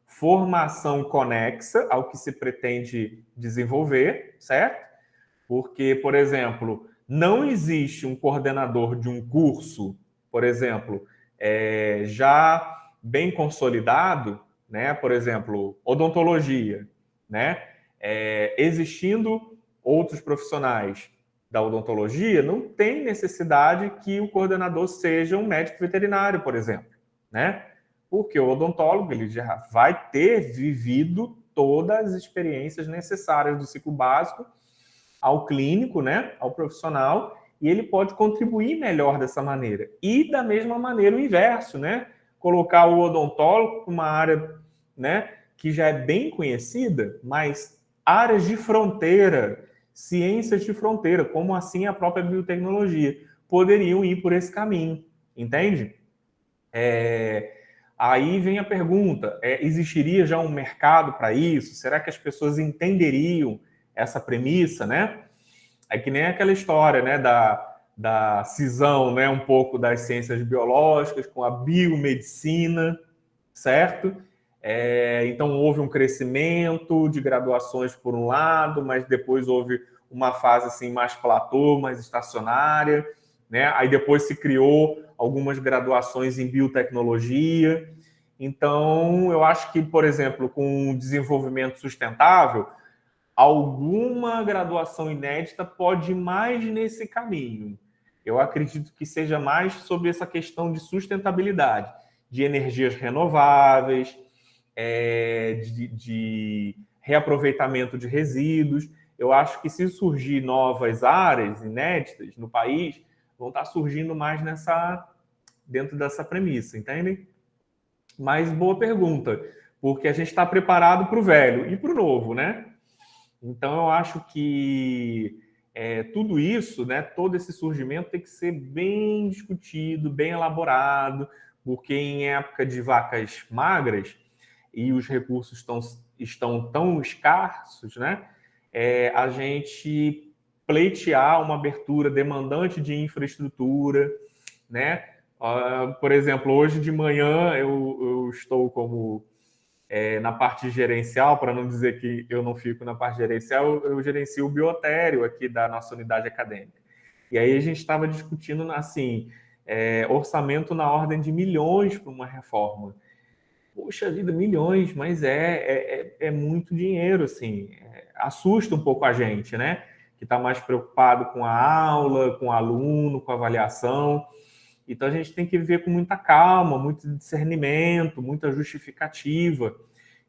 formação conexa ao que se pretende desenvolver, certo? Porque, por exemplo, não existe um coordenador de um curso, por exemplo, já bem consolidado, né? Por exemplo, odontologia, né? Existindo outros profissionais da odontologia, não tem necessidade que o coordenador seja um médico veterinário, por exemplo, né? Porque o odontólogo ele já vai ter vivido todas as experiências necessárias do ciclo básico ao clínico, né, ao profissional, e ele pode contribuir melhor dessa maneira. E da mesma maneira o inverso, né? Colocar o odontólogo para uma área, né, que já é bem conhecida, mas áreas de fronteira, ciências de fronteira, como assim a própria biotecnologia, poderiam ir por esse caminho, entende? Aí vem a pergunta, existiria já um mercado para isso? Será que as pessoas entenderiam essa premissa, né? É que nem aquela história, né, da cisão, né, um pouco das ciências biológicas com a biomedicina, certo? Então, houve um crescimento de graduações por um lado, mas depois houve uma fase assim, mais platô, mais estacionária, né? Aí depois se criou algumas graduações em biotecnologia. Então, eu acho que, por exemplo, com o desenvolvimento sustentável, alguma graduação inédita pode ir mais nesse caminho. Eu acredito que seja mais sobre essa questão de sustentabilidade, de energias renováveis, de reaproveitamento de resíduos. Eu acho que se surgir novas áreas inéditas no país, vão estar surgindo mais dentro dessa premissa, entendem? Mas boa pergunta, porque a gente está preparado para o velho e para o novo, né? Então, eu acho que tudo isso, né, todo esse surgimento tem que ser bem discutido, bem elaborado, porque em época de vacas magras e os recursos estão tão escassos, né, a gente pleitear uma abertura demandante de infraestrutura, né? Por exemplo, hoje de manhã eu estou como na parte gerencial, para não dizer que eu não fico na parte gerencial, eu gerencio o biotério aqui da nossa unidade acadêmica. E aí a gente estava discutindo, assim, orçamento na ordem de milhões para uma reforma. Poxa vida, milhões, mas é muito dinheiro, assim. Assusta um pouco a gente, né? Que está mais preocupado com a aula, com o aluno, com a avaliação. Então, a gente tem que ver com muita calma, muito discernimento, muita justificativa.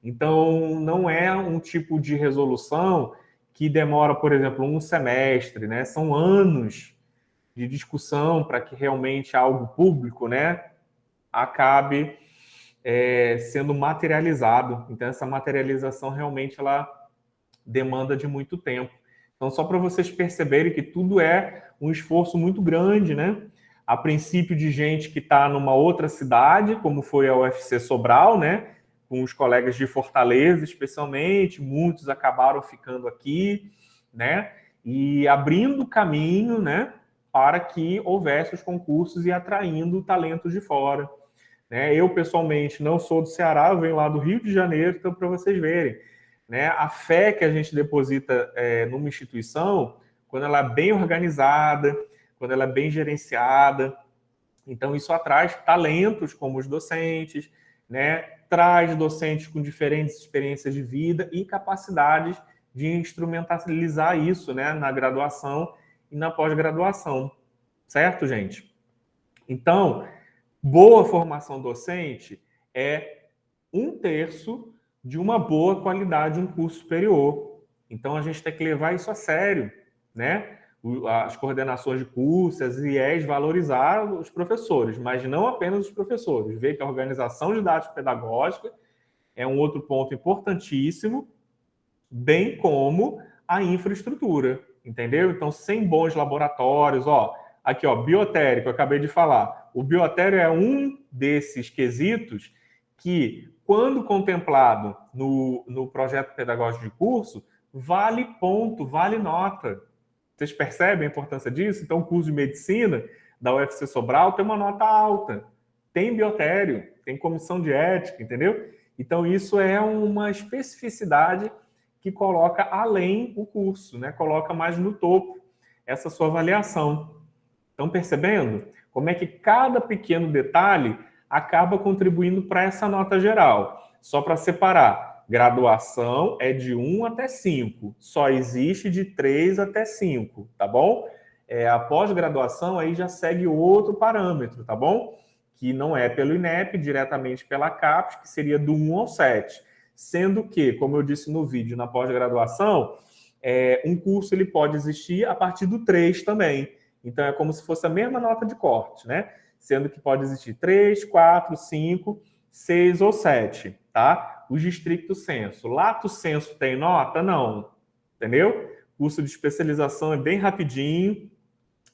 Então, não é um tipo de resolução que demora, por exemplo, um semestre, né? São anos de discussão para que realmente algo público, né, acabe sendo materializado. Então, essa materialização realmente ela demanda de muito tempo. Então, só para vocês perceberem que tudo é um esforço muito grande, né? A princípio de gente que está numa outra cidade, como foi a UFC Sobral, né? Com os colegas de Fortaleza, especialmente, muitos acabaram ficando aqui, né? E abrindo caminho, né? Para que houvesse os concursos e atraindo talentos de fora. Né? Eu, pessoalmente, não sou do Ceará, eu venho lá do Rio de Janeiro, então, para vocês verem, né? A fé que a gente deposita numa instituição, quando ela é bem organizada, quando ela é bem gerenciada, então isso atrai talentos como os docentes, né? Traz docentes com diferentes experiências de vida e capacidades de instrumentalizar isso, né? Na graduação e na pós-graduação, certo, gente? Então, boa formação docente é 1/3 de uma boa qualidade de um curso superior. Então, a gente tem que levar isso a sério, né? As coordenações de curso, as IEs, valorizar os professores, mas não apenas os professores. Ver que a organização didático-pedagógica é um outro ponto importantíssimo, bem como a infraestrutura, entendeu? Então, sem bons laboratórios, aqui, biotério, que eu acabei de falar. O biotério é um desses quesitos que, quando contemplado no projeto pedagógico de curso, vale ponto, vale nota. Vocês percebem a importância disso? Então, o curso de medicina da UFC Sobral tem uma nota alta. Tem biotério, tem comissão de ética, entendeu? Então, isso é uma especificidade que coloca além o curso, né? Coloca mais no topo essa sua avaliação. Estão percebendo como é que cada pequeno detalhe acaba contribuindo para essa nota geral? Só para separar. Graduação é de 1 até 5. Só existe de 3 até 5, tá bom? A pós-graduação aí já segue outro parâmetro, tá bom? Que não é pelo INEP, diretamente pela CAPES, que seria do 1 ao 7. Sendo que, como eu disse no vídeo, na pós-graduação, um curso ele pode existir a partir do 3 também. Então, é como se fosse a mesma nota de corte, né? Sendo que pode existir 3, 4, 5, 6 ou 7, tá? Os de estricto sensu. Lato sensu tem nota? Não. Entendeu? Curso de especialização é bem rapidinho.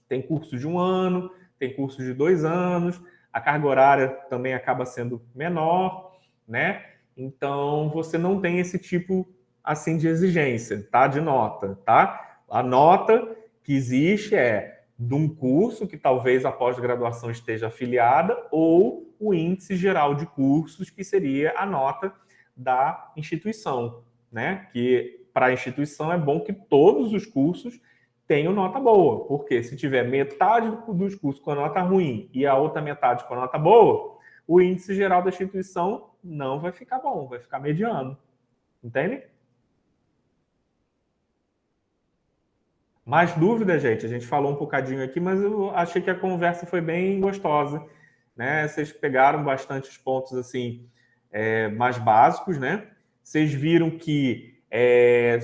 Tem curso de 1 ano, tem curso de 2 anos. A carga horária também acaba sendo menor, né? Então, você não tem esse tipo, assim, de exigência, tá? De nota, tá? A nota que existe é de um curso que talvez a pós-graduação esteja afiliada ou o índice geral de cursos, que seria a nota da instituição, né? Que para a instituição é bom que todos os cursos tenham nota boa, porque se tiver metade dos cursos com a nota ruim e a outra metade com a nota boa, o índice geral da instituição não vai ficar bom, vai ficar mediano. Entende? Mais dúvidas, gente? A gente falou um bocadinho aqui, mas eu achei que a conversa foi bem gostosa, né? Vocês pegaram bastante os pontos, assim, mais básicos, né? Vocês viram que,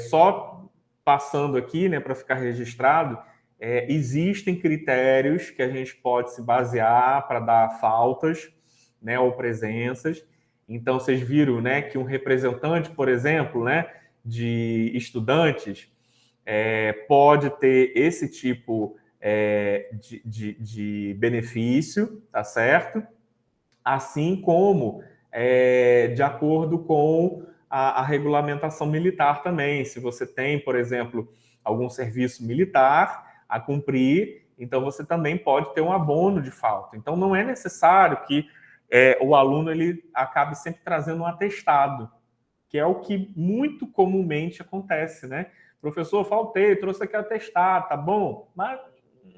só passando aqui, né, para ficar registrado, existem critérios que a gente pode se basear para dar faltas, né, ou presenças. Então, vocês viram, né, que um representante, por exemplo, né, de estudantes pode ter esse tipo de benefício, tá certo? Assim como de acordo com a regulamentação militar também. Se você tem, por exemplo, algum serviço militar a cumprir, então você também pode ter um abono de falta. Então, não é necessário que o aluno ele acabe sempre trazendo um atestado, que é o que muito comumente acontece, né? Professor, faltei, trouxe aqui atestado, tá bom? Mas,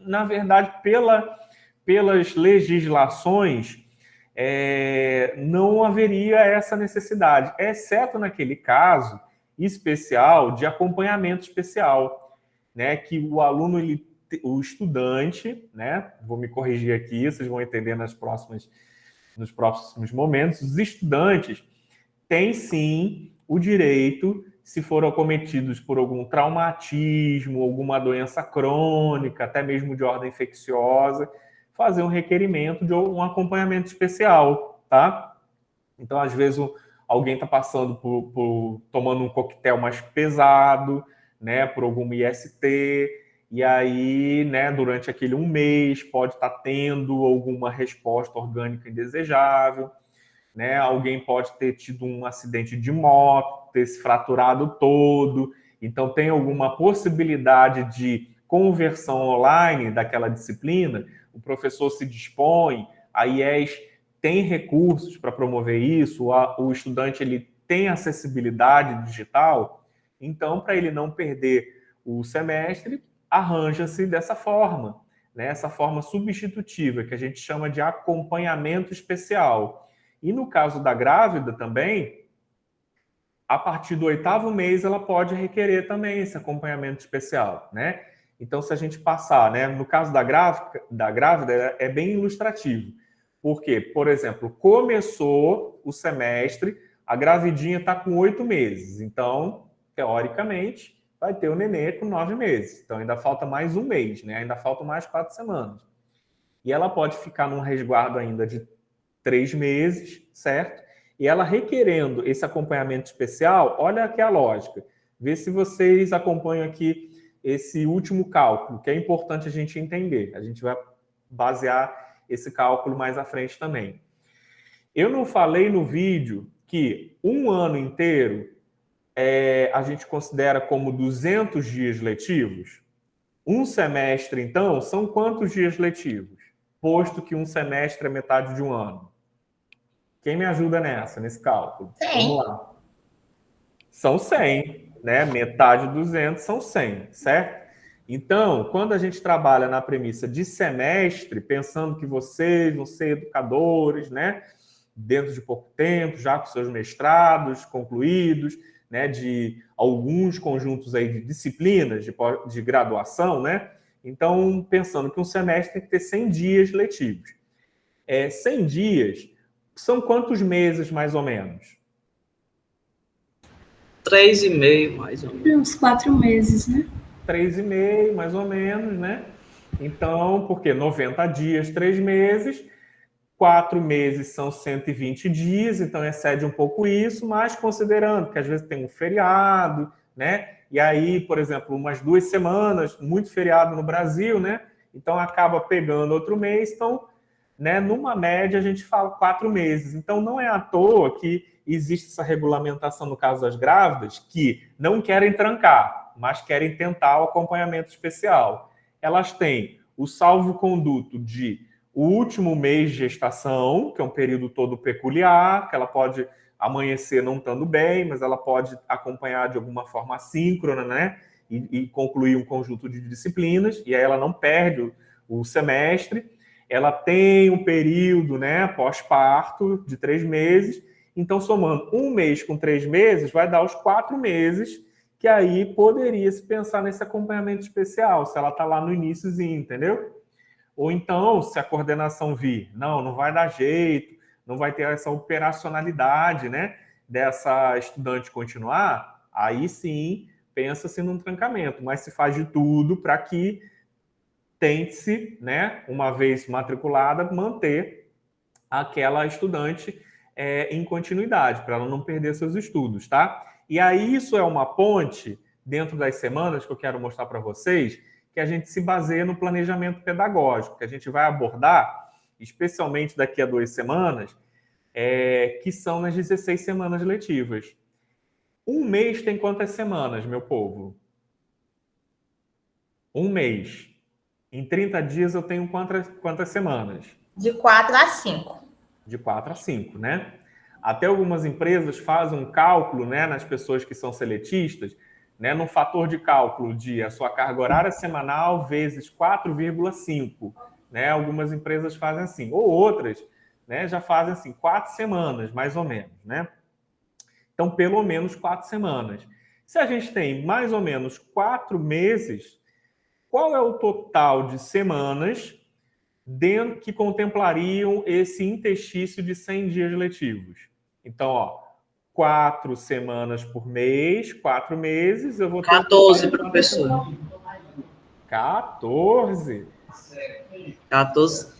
na verdade, pelas legislações, não haveria essa necessidade, exceto naquele caso especial de acompanhamento especial, né? Que o aluno, o estudante, né? Vou me corrigir aqui, vocês vão entender nos próximos momentos. Os estudantes têm sim o direito, se foram acometidos por algum traumatismo, alguma doença crônica, até mesmo de ordem infecciosa, fazer um requerimento de um acompanhamento especial, tá? Então, às vezes, alguém está passando tomando um coquetel mais pesado, né, por algum IST, e aí, né, durante aquele 1 mês, pode estar tendo alguma resposta orgânica indesejável, né? Alguém pode ter tido um acidente de moto, ter se fraturado todo, então tem alguma possibilidade de conversão online daquela disciplina, o professor se dispõe, a IES tem recursos para promover isso, o estudante ele tem acessibilidade digital, então, para ele não perder o semestre, arranja-se dessa forma, né? Essa forma substitutiva, que a gente chama de acompanhamento especial. E no caso da grávida também, a partir do 8º mês, ela pode requerer também esse acompanhamento especial, né? Então, se a gente passar, né? No caso da grávida, é bem ilustrativo. Porque, por exemplo, começou o semestre, a gravidinha está com 8 meses. Então, teoricamente, vai ter o nenê com 9 meses. Então, ainda falta mais 1 mês, né? Ainda faltam mais 4 semanas. E ela pode ficar num resguardo ainda de 3 meses, certo? E ela requerendo esse acompanhamento especial, olha aqui a lógica. Vê se vocês acompanham aqui esse último cálculo, que é importante a gente entender. A gente vai basear esse cálculo mais à frente também. Eu não falei no vídeo que 1 ano inteiro a gente considera como 200 dias letivos? Um semestre, então, são quantos dias letivos? Posto que um semestre é metade de um ano. Quem me ajuda nesse cálculo? 100. Vamos lá. São 100, né? Metade de 200 são 100, certo? Então, quando a gente trabalha na premissa de semestre, pensando que vocês vão ser educadores, né? Dentro de pouco tempo, já com seus mestrados concluídos, né? De alguns conjuntos aí de disciplinas de graduação, né? Então, pensando que um semestre tem que ter 100 dias letivos. 100 dias são quantos meses, mais ou menos? 3,5, mais ou menos. Uns 4 meses, né? 3,5, mais ou menos, né? Então, porque 90 dias, 3 meses, 4 meses são 120 dias, então excede um pouco isso, mas considerando que às vezes tem um feriado, né? E aí, por exemplo, umas 2 semanas, muito feriado no Brasil, né? Então acaba pegando outro mês, então, né, numa média a gente fala 4 meses. Então não é à toa que existe essa regulamentação no caso das grávidas que não querem trancar, mas querem tentar o acompanhamento especial. Elas têm o salvo-conduto de o último mês de gestação, que é um período todo peculiar, que ela pode amanhecer não estando bem, mas ela pode acompanhar de alguma forma assíncrona, né? E concluir um conjunto de disciplinas, e aí ela não perde o semestre. Ela tem um período, né, pós-parto de 3 meses, então somando 1 mês com 3 meses, vai dar os 4 meses, que aí poderia se pensar nesse acompanhamento especial, se ela está lá no iniciozinho, entendeu? Ou então, se a coordenação vir, não vai dar jeito, não vai ter essa operacionalidade, né, dessa estudante continuar, aí sim, pensa-se num trancamento, mas se faz de tudo para que tente-se, né, uma vez matriculada, manter aquela estudante em continuidade, para ela não perder seus estudos, tá? E aí isso é uma ponte, dentro das semanas, que eu quero mostrar para vocês, que a gente se baseia no planejamento pedagógico, que a gente vai abordar, especialmente daqui a 2 semanas, que são nas 16 semanas letivas. Um mês tem quantas semanas, meu povo? Um mês. Em 30 dias eu tenho quantas semanas? De 4 a 5. De 4 a 5, né? Até algumas empresas fazem um cálculo, né, nas pessoas que são seletistas, né, num fator de cálculo de a sua carga horária semanal vezes 4,5. Né? Algumas empresas fazem assim. Ou outras, né, já fazem assim, 4 semanas, mais ou menos, né? Então, pelo menos 4 semanas. Se a gente tem mais ou menos 4 meses, qual é o total de semanas que contemplariam esse interstício de 100 dias letivos? Então, ó, 4 semanas por mês, 4 meses, eu vou ter... 14, professor. 14? 14.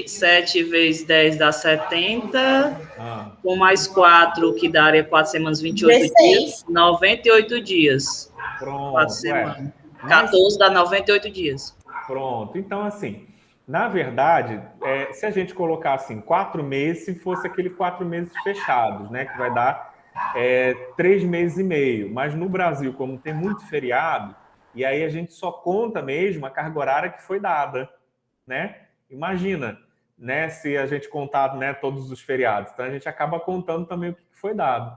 7 vezes 10 dá 70. Com mais 4, que daria 4 semanas, 28 16. dias. 98 dias. Pronto. 4 semanas. 14 dá 98 dias. Pronto. Então, assim, na verdade, se a gente colocar assim, 4 meses, se fosse aquele 4 meses fechados, né? Que vai dar 3 meses e meio. Mas no Brasil, como tem muito feriado, e aí a gente só conta mesmo a carga horária que foi dada, né? Imagina, né? Se a gente contar, né, todos os feriados. Então, a gente acaba contando também o que foi dado.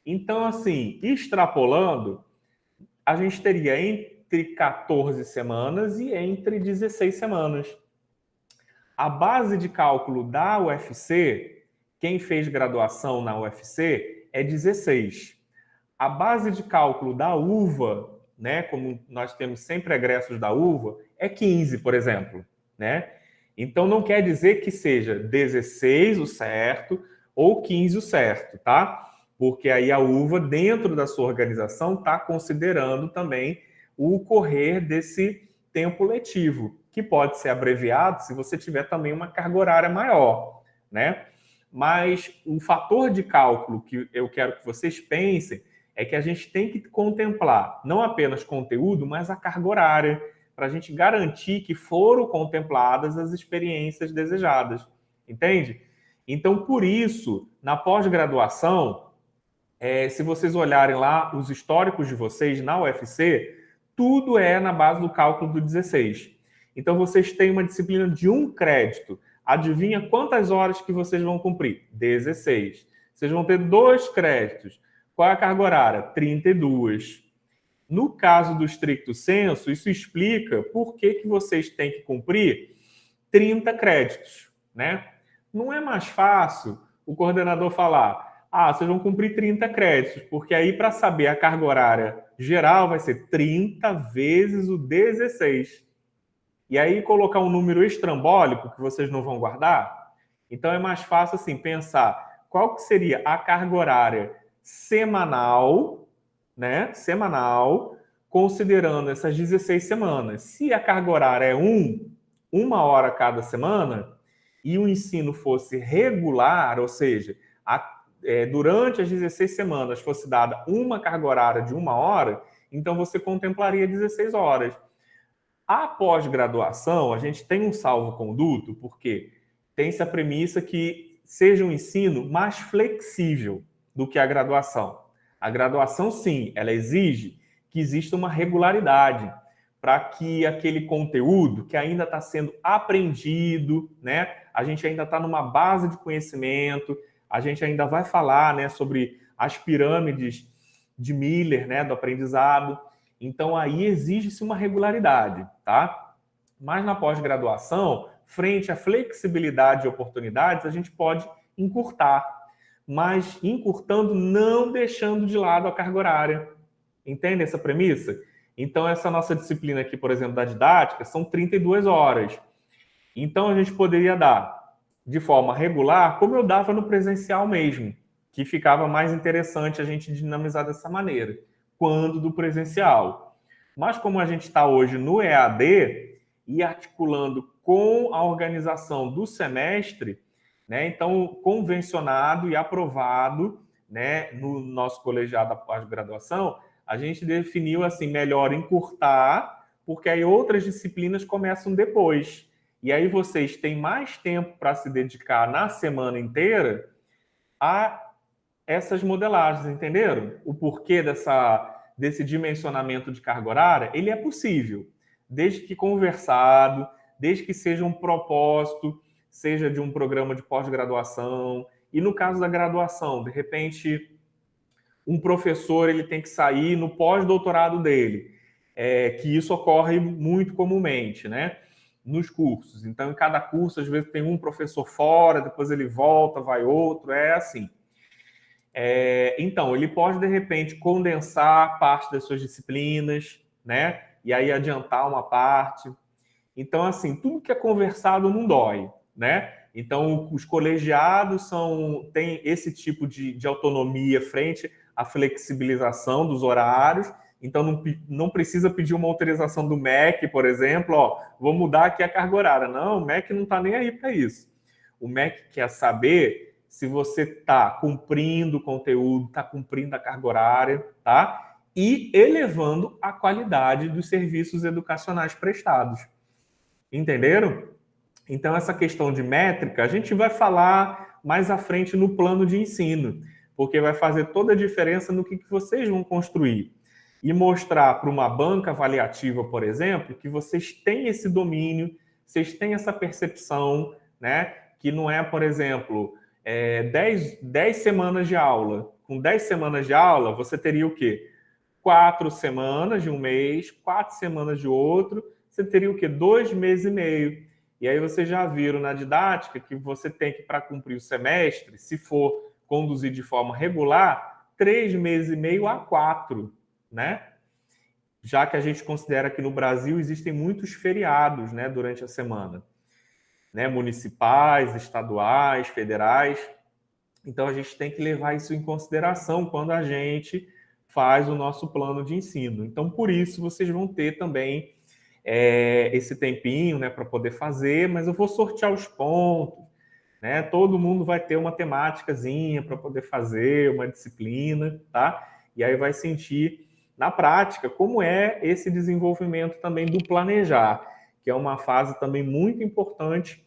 Então, assim, extrapolando, a gente teria entre 14 semanas e entre 16 semanas. A base de cálculo da UFC, quem fez graduação na UFC, é 16. A base de cálculo da UVA, né, como nós temos sempre egressos da UVA, é 15, por exemplo, né? Então, não quer dizer que seja 16 o certo ou 15 o certo, tá? Porque aí a UVA, dentro da sua organização, está considerando também o correr desse tempo letivo, que pode ser abreviado se você tiver também uma carga horária maior, né? Mas o fator de cálculo que eu quero que vocês pensem é que a gente tem que contemplar não apenas conteúdo, mas a carga horária, para a gente garantir que foram contempladas as experiências desejadas, entende? Então, por isso, na pós-graduação, se vocês olharem lá os históricos de vocês na UFC, tudo é na base do cálculo do 16. Então, vocês têm uma disciplina de 1 crédito. Adivinha quantas horas que vocês vão cumprir? 16. Vocês vão ter 2 créditos. Qual é a carga horária? 32. No caso do stricto sensu, isso explica por que vocês têm que cumprir 30 créditos, né? Não é mais fácil o coordenador falar, vocês vão cumprir 30 créditos, porque aí para saber a carga horária geral vai ser 30 vezes o 16. E aí colocar um número estrambólico que vocês não vão guardar. Então é mais fácil assim pensar qual que seria a carga horária semanal, né? Semanal, considerando essas 16 semanas. Se a carga horária é 1 hora cada semana, e o ensino fosse regular, ou seja, durante as 16 semanas fosse dada uma carga horária de 1 hora, então você contemplaria 16 horas. A pós-graduação, a gente tem um salvo-conduto, porque tem-se a premissa que seja um ensino mais flexível do que a graduação. A graduação, sim, ela exige que exista uma regularidade para que aquele conteúdo que ainda está sendo aprendido, né? A gente ainda está numa base de conhecimento, a gente ainda vai falar, né, sobre as pirâmides de Miller, né, do aprendizado. Então, aí exige-se uma regularidade, tá? Mas na pós-graduação, frente à flexibilidade e oportunidades, a gente pode encurtar, mas encurtando, não deixando de lado a carga horária. Entende essa premissa? Então, essa nossa disciplina aqui, por exemplo, da didática, são 32 horas. Então, a gente poderia dar de forma regular, como eu dava no presencial mesmo, que ficava mais interessante a gente dinamizar dessa maneira, quando do presencial. Mas como a gente está hoje no EAD, e articulando com a organização do semestre, né? Então, convencionado e aprovado, né, no nosso colegiado da pós-graduação, a gente definiu assim, melhor encurtar, porque aí outras disciplinas começam depois. E aí vocês têm mais tempo para se dedicar na semana inteira a essas modelagens, entenderam? O porquê desse dimensionamento de carga horária, ele é possível, desde que conversado, desde que seja um propósito, seja de um programa de pós-graduação, e no caso da graduação, de repente, um professor ele tem que sair no pós-doutorado dele, que isso ocorre muito comumente, né? Nos cursos. Então, em cada curso, às vezes tem um professor fora, depois ele volta, vai outro, é assim. Então, ele pode, de repente, condensar parte das suas disciplinas, né? E aí adiantar uma parte. Então, assim, tudo que é conversado não dói, né? Então, os colegiados têm esse tipo de autonomia frente à flexibilização dos horários. Então, não precisa pedir uma autorização do MEC, por exemplo, vou mudar aqui a carga horária. Não, o MEC não está nem aí para isso. O MEC quer saber se você está cumprindo o conteúdo, está cumprindo a carga horária, tá? E elevando a qualidade dos serviços educacionais prestados. Entenderam? Então, essa questão de métrica, a gente vai falar mais à frente no plano de ensino, porque vai fazer toda a diferença no que vocês vão construir. E mostrar para uma banca avaliativa, por exemplo, que vocês têm esse domínio, vocês têm essa percepção, né? Que não é, por exemplo, 10 semanas de aula. Com 10 semanas de aula, você teria o quê? 4 semanas de um mês, 4 semanas de outro, você teria o quê? 2 meses e meio. E aí vocês já viram na didática que você tem que, para cumprir o semestre, se for conduzir de forma regular, 3 meses e meio a 4, né? Já que a gente considera que no Brasil existem muitos feriados, né, durante a semana, né, municipais, estaduais, federais. Então a gente tem que levar isso em consideração quando a gente faz o nosso plano de ensino. Então, por isso, vocês vão ter também esse tempinho, né, para poder fazer, mas eu vou sortear os pontos, né? Todo mundo vai ter uma temáticazinha para poder fazer, uma disciplina, tá? E aí vai sentir na prática como é esse desenvolvimento também do planejar, que é uma fase também muito importante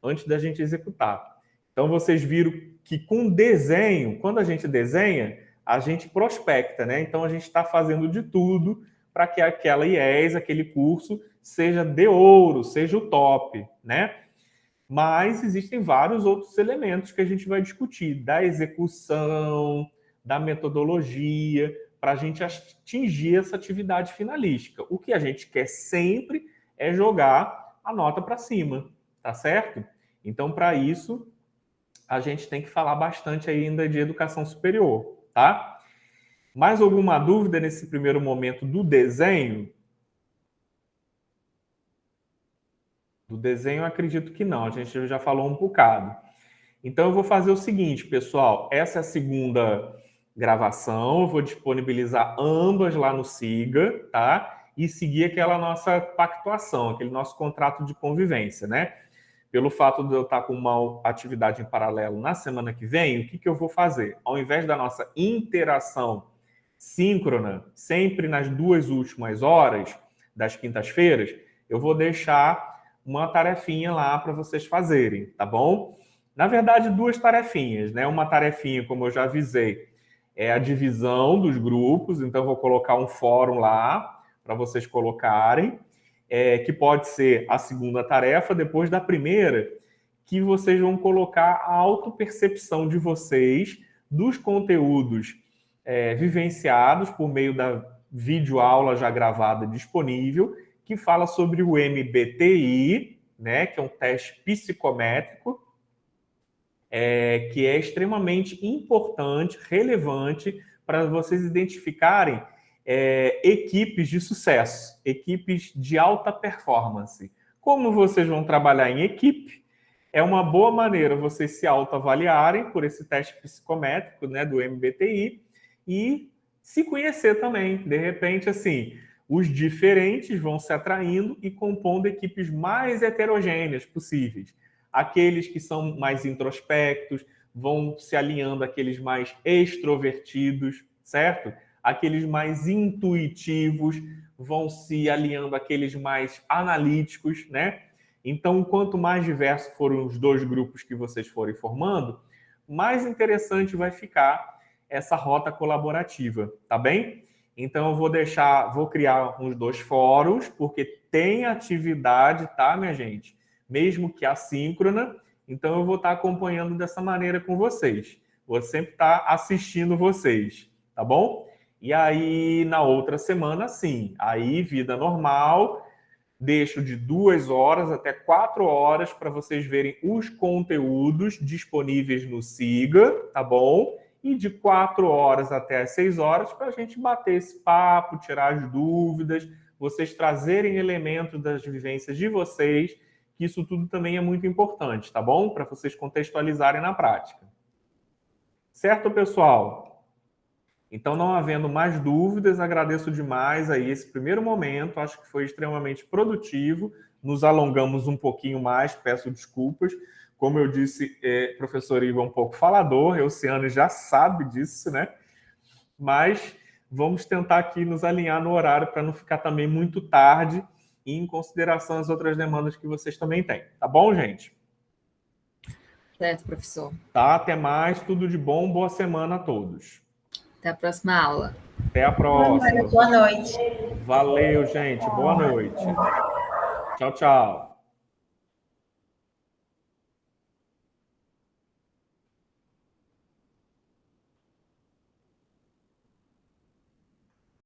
antes da gente executar. Então, vocês viram que com desenho, quando a gente desenha, a gente prospecta, né? Então, a gente está fazendo de tudo para que aquela IES, aquele curso, seja de ouro, seja o top, né? Mas existem vários outros elementos que a gente vai discutir, da execução, da metodologia, para a gente atingir essa atividade finalística. O que a gente quer sempre é jogar a nota para cima, tá certo? Então, para isso, a gente tem que falar bastante ainda de educação superior, tá? Mais alguma dúvida nesse primeiro momento do desenho? Do desenho, eu acredito que não. A gente já falou um bocado. Então, eu vou fazer o seguinte, pessoal. Essa é a segunda gravação. Eu vou disponibilizar ambas lá no SIGA, tá? E seguir aquela nossa pactuação, aquele nosso contrato de convivência, né? Pelo fato de eu estar com uma atividade em paralelo na semana que vem, o que eu vou fazer? Ao invés da nossa interação síncrona, sempre nas 2 últimas horas das quintas-feiras, eu vou deixar uma tarefinha lá para vocês fazerem, tá bom? Na verdade, 2 tarefinhas, né? Uma tarefinha, como eu já avisei, é a divisão dos grupos, então eu vou colocar um fórum lá para vocês colocarem, que pode ser a segunda tarefa, depois da primeira, que vocês vão colocar a autopercepção de vocês dos conteúdos vivenciados por meio da videoaula já gravada disponível, que fala sobre o MBTI, né, que é um teste psicométrico, que é extremamente importante, relevante, para vocês identificarem equipes de sucesso, equipes de alta performance. Como vocês vão trabalhar em equipe, é uma boa maneira vocês se autoavaliarem por esse teste psicométrico, né, do MBTI, e se conhecer também. De repente, assim, os diferentes vão se atraindo e compondo equipes mais heterogêneas possíveis. Aqueles que são mais introspectos vão se alinhando àqueles mais extrovertidos, certo? Aqueles mais intuitivos vão se alinhando àqueles mais analíticos, né? Então, quanto mais diversos forem os dois grupos que vocês forem formando, mais interessante vai ficar essa rota colaborativa, tá bem? Então, eu vou criar uns 2 fóruns, porque tem atividade, tá, minha gente? Mesmo que assíncrona, então eu vou estar acompanhando dessa maneira com vocês. Vou sempre estar assistindo vocês, tá bom? E aí, na outra semana, sim, aí vida normal, deixo de 2 horas até 4 horas para vocês verem os conteúdos disponíveis no Siga, tá bom? E de 4 horas até 6 horas para a gente bater esse papo, tirar as dúvidas, vocês trazerem elementos das vivências de vocês, que isso tudo também é muito importante, tá bom? Para vocês contextualizarem na prática. Certo, pessoal? Então, não havendo mais dúvidas, agradeço demais aí esse primeiro momento, acho que foi extremamente produtivo, nos alongamos um pouquinho mais, peço desculpas. Como eu disse, professor Igor é um pouco falador, a Oceane já sabe disso, né? Mas vamos tentar aqui nos alinhar no horário para não ficar também muito tarde e em consideração as outras demandas que vocês também têm. Tá bom, gente? Certo, professor. Tá, até mais, tudo de bom, boa semana a todos. Até a próxima aula. Até a próxima. Boa noite. Valeu, gente, boa noite. Tchau, tchau.